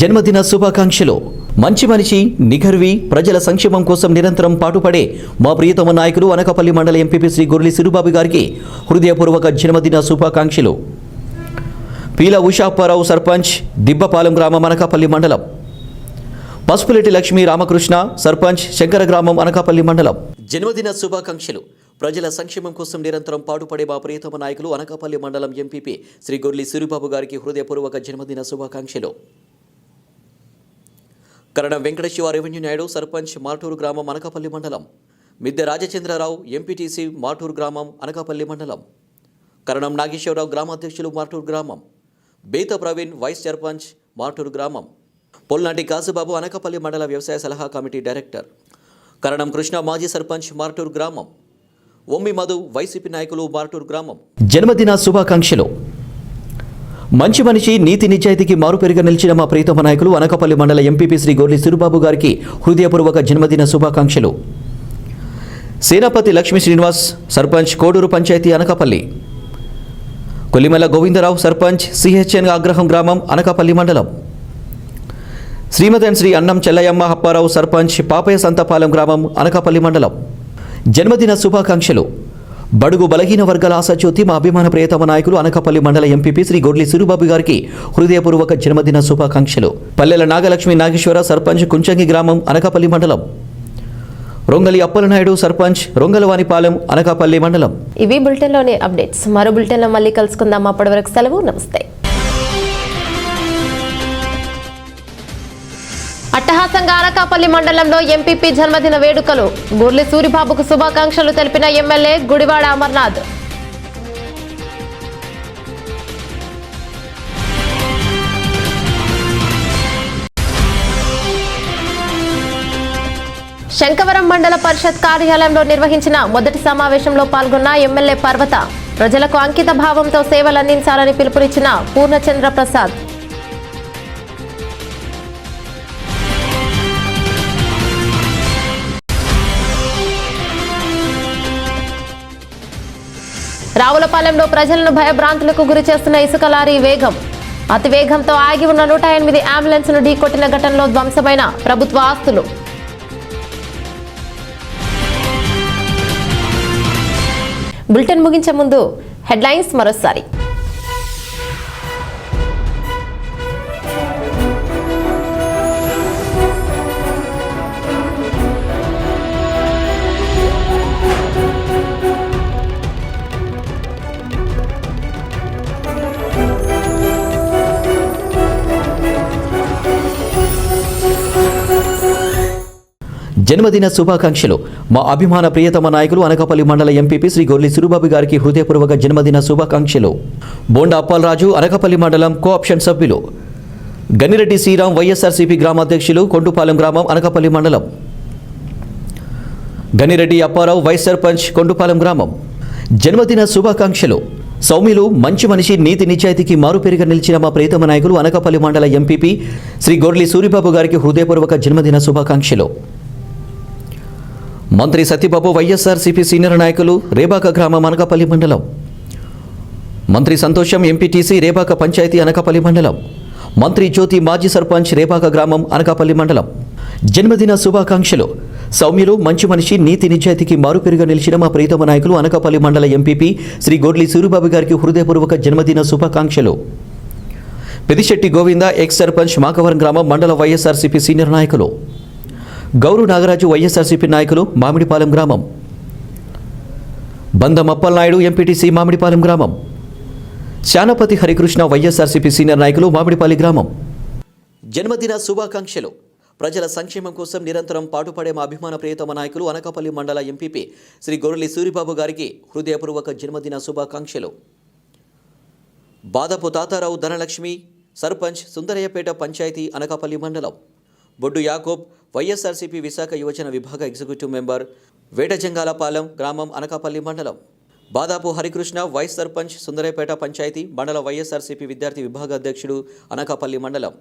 జన్మదిన శుభాకాంక్షలు. మంచి మనిషి, నిఘర్వి, ప్రజల సంక్షేమం కోసం నిరంతరం పాటుపడే మా ప్రియతమ నాయకులు అనకాపల్లి మండల ఎంపీపీ శ్రీ గొర్లి సూరిబాబు గారికి హృదయపూర్వక జన్మదిన శుభాకాంక్షలు. పీల ఉషాప్పారావు సర్పంచ్, దిబ్బపాలెం గ్రామం, అనకాపల్లి మండలం. పసుపులెట్టి లక్ష్మీ రామకృష్ణ సర్పంచ్, శంకర గ్రామం, అనకాపల్లి మండలం. జన్మదిన శుభాకాంక్షలు. ప్రజల సంక్షేమం కోసం నిరంతరం పాటుపడే మా ప్రియతమ నాయకులు అనకాపల్లి మండలం ఎంపీపీ శ్రీ గొర్లి సూరిబాబు గారికి హృదయపూర్వక జన్మదిన శుభాకాంక్షలు. కరణం వెంకటేశ్వర రెవెన్యూ నాయుడు సర్పంచ్, మార్టూరు గ్రామం, అనకాపల్లి మండలం. మిద్దె రాజచంద్రరావు ఎంపీటీసీ, మార్టూరు గ్రామం, అనకాపల్లి మండలం. కరణం నాగేశ్వరరావు గ్రామాధ్యక్షులు, మార్టూరు గ్రామం. బేత ప్రవీణ్ వైస్ సర్పంచ్, మార్టూరు గ్రామం. పొల్నాటి కాసుబాబు అనకాపల్లి మండల వ్యవసాయ సలహా కమిటీ డైరెక్టర్. కరణం కృష్ణ మాజీ సర్పంచ్, మార్టూరు గ్రామం. ఒమ్మి మధు వైసీపీ నాయకులు, మార్టూరు గ్రామం. జన్మదిన శుభాకాంక్షలు. మంచి మనిషి, నీతి నిజాయితీకి మారుపేరుగా నిలిచిన మా ప్రియతమ నాయకులు అనకాపల్లి మండల ఎంపీపీ శ్రీ గొర్లి సూరిబాబు గారికి హృదయపూర్వక జన్మదిన శుభాకాంక్షలు. సేనాపతి లక్ష్మీ శ్రీనివాస్ సర్పంచ్, కోడూరు పంచాయతీ, అనకాపల్లి. కొల్లిమల గోవిందరావు సర్పంచ్, సిహెచ్ఎన్ ఆగ్రహం గ్రామం, అనకాపల్లి మండలం. శ్రీమతి శ్రీ అన్నం చెల్లయ్యమ్మ అప్పారావు సర్పంచ్, పాపయ్య సంతపాలెం గ్రామం, అనకాపల్లి మండలం. జన్మదిన శుభాకాంక్షలు. బడుగు బలహీన వర్గాల ఆశాజ్యోతి మా అభిమాన ప్రియతమ నాయకులు అనకాపల్లి మండల ఎంపీపీ శ్రీ గొర్లి సూరిబాబు గారికి హృదయపూర్వక జన్మదిన శుభాకాంక్షలు. పల్లెల నాగలక్ష్మి నాగేశ్వర సర్పంచ్, కుంచంగి గ్రామం, అనకాపల్లి మండలం. రొంగలి అప్పలనాయుడు సర్పంచ్, రొంగలవానిపాలెం, అనకాపల్లి మండలం. ఇవి బులెటిన్లోని అప్డేట్స్. మరో బులెటిన్లో మళ్ళీ కలుసుకుందాం. అప్పటి వరకు సెలవు. నమస్తే. అట్టహాసంగా అనకాపల్లి మండలంలో ఎంపీపీ జన్మదిన వేడుకలు. గొర్లి సూరిబాబుకు శుభాకాంక్షలు తెలిపిన ఎమ్మెల్యే గుడివాడ అమర్నాథ్. శంకవరం మండల పరిషత్ కార్యాలయంలో నిర్వహించిన మొదటి సమావేశంలో పాల్గొన్న ఎమ్మెల్యే పర్వత. ప్రజలకు అంకిత భావంతో సేవలందించాలని పిలుపునిచ్చిన పూర్ణచంద్ర ప్రసాద్. రావులపాలెంలో ప్రజలను భయభ్రాంతులకు గురి చేస్తున్న ఇసుక లారీ వేగం. అతి వేగంతో ఆగి ఉన్న 108 అంబులెన్స్ను ఢీకొట్టిన ఘటనలో ధ్వంసమైన ప్రభుత్వ ఆస్తులు. బులెటిన్ ముగించే ముందు హెడ్లైన్స్ మరోసారి. జన్మదిన శుభాకాంక్షలు. మా అభిమాన ప్రియతమ నాయకులు అనకాపల్లి మండల ఎంపీపీ శ్రీ గొర్లి సూరిబాబు గారికి హృదయపూర్వక జన్మదిన శుభాకాంక్షలు. బోండా అప్పాలరాజు అనకాపల్లి మండలం కోఆప్షన్ సభ్యులు. గనిరెడ్డి శ్రీరామ్ వైఎస్ఆర్సీపీ గ్రామాధ్యక్షులు, కొండుపాలెం గ్రామం, అనకాపల్లి మండలం. గనిరెడ్డి అప్పారావు వైస్ సర్పంచ్, కొండుపాలెం గ్రామం. జన్మదిన శుభాకాంక్షలు. సౌమ్యులు, మంచి మనిషి, నీతి నిజాయితీకి మారుపేరుగా నిలిచిన మా ప్రియతమ నాయకులు అనకాపల్లి మండల ఎంపీపీ శ్రీ గొర్లి సూరిబాబు గారికి హృదయపూర్వక జన్మదిన శుభాకాంక్షలు. మంత్రి సత్యబాబు వైఎస్ఆర్సీపీ సీనియర్ నాయకులు, రేబాక గ్రామం, అనకాపల్లి మండలం. మంత్రి సంతోషం ఎంపీటీసీ, రేబాక పంచాయతీ, అనకాపల్లి మండలం. మంత్రి జ్యోతి మాజీ సర్పంచ్, రేబాక గ్రామం, అనకాపల్లి మండలం. జన్మదిన శుభాకాంక్షలు. సౌమ్యులు, మంచి మనిషి, నీతి నిజాయితీకి మారుపేరుగా నిలిచిన మా ప్రియతమ నాయకులు అనకాపల్లి మండల ఎంపీపీ శ్రీ గొర్లి సూరిబాబు గారికి హృదయపూర్వక జన్మదిన శుభాకాంక్షలు. పెదిశెట్టి గోవింద ఎక్స్ సర్పంచ్, మాకవరం గ్రామం, మండల వైఎస్ఆర్సీపీ సీనియర్ నాయకులు. గౌరు నాగరాజు వైఎస్ఆర్సీపీ నాయకులు, మామిడిపాలెం గ్రామం. బందం అప్పలనాయుడు ఎంపీటీసీ, మామిడిపాలెం గ్రామం. శానపతి హరికృష్ణ వైఎస్ఆర్సీపీ సీనియర్ నాయకులు, మామిడిపల్లి గ్రామం. జన్మదిన శుభాకాంక్షలు. ప్రజల సంక్షేమం కోసం నిరంతరం పాటుపడే మా అభిమాన ప్రియతమ నాయకులు అనకాపల్లి మండల ఎంపీపీ శ్రీ గొర్లి సూరిబాబు గారికి హృదయపూర్వక జన్మదిన శుభాకాంక్షలు. బాదపు తాతారావు ధనలక్ష్మి సర్పంచ్, సుందరయ్యపేట పంచాయతీ, అనకాపల్లి మండలం. బొడ్డు యాకోబ్ వైఎస్ఆర్సీపీ విశాఖ యువజన విభాగ ఎగ్జిక్యూటివ్ మెంబర్, వేటజంగాలపాలెం గ్రామం, అనకాపల్లి మండలం. బాదాపు హరికృష్ణ వైస్ సర్పంచ్, సుందరయ్యపేట పంచాయతీ, మండల వైఎస్ఆర్సీపీ విద్యార్థి విభాగ అధ్యక్షుడు, అనకాపల్లి మండలం.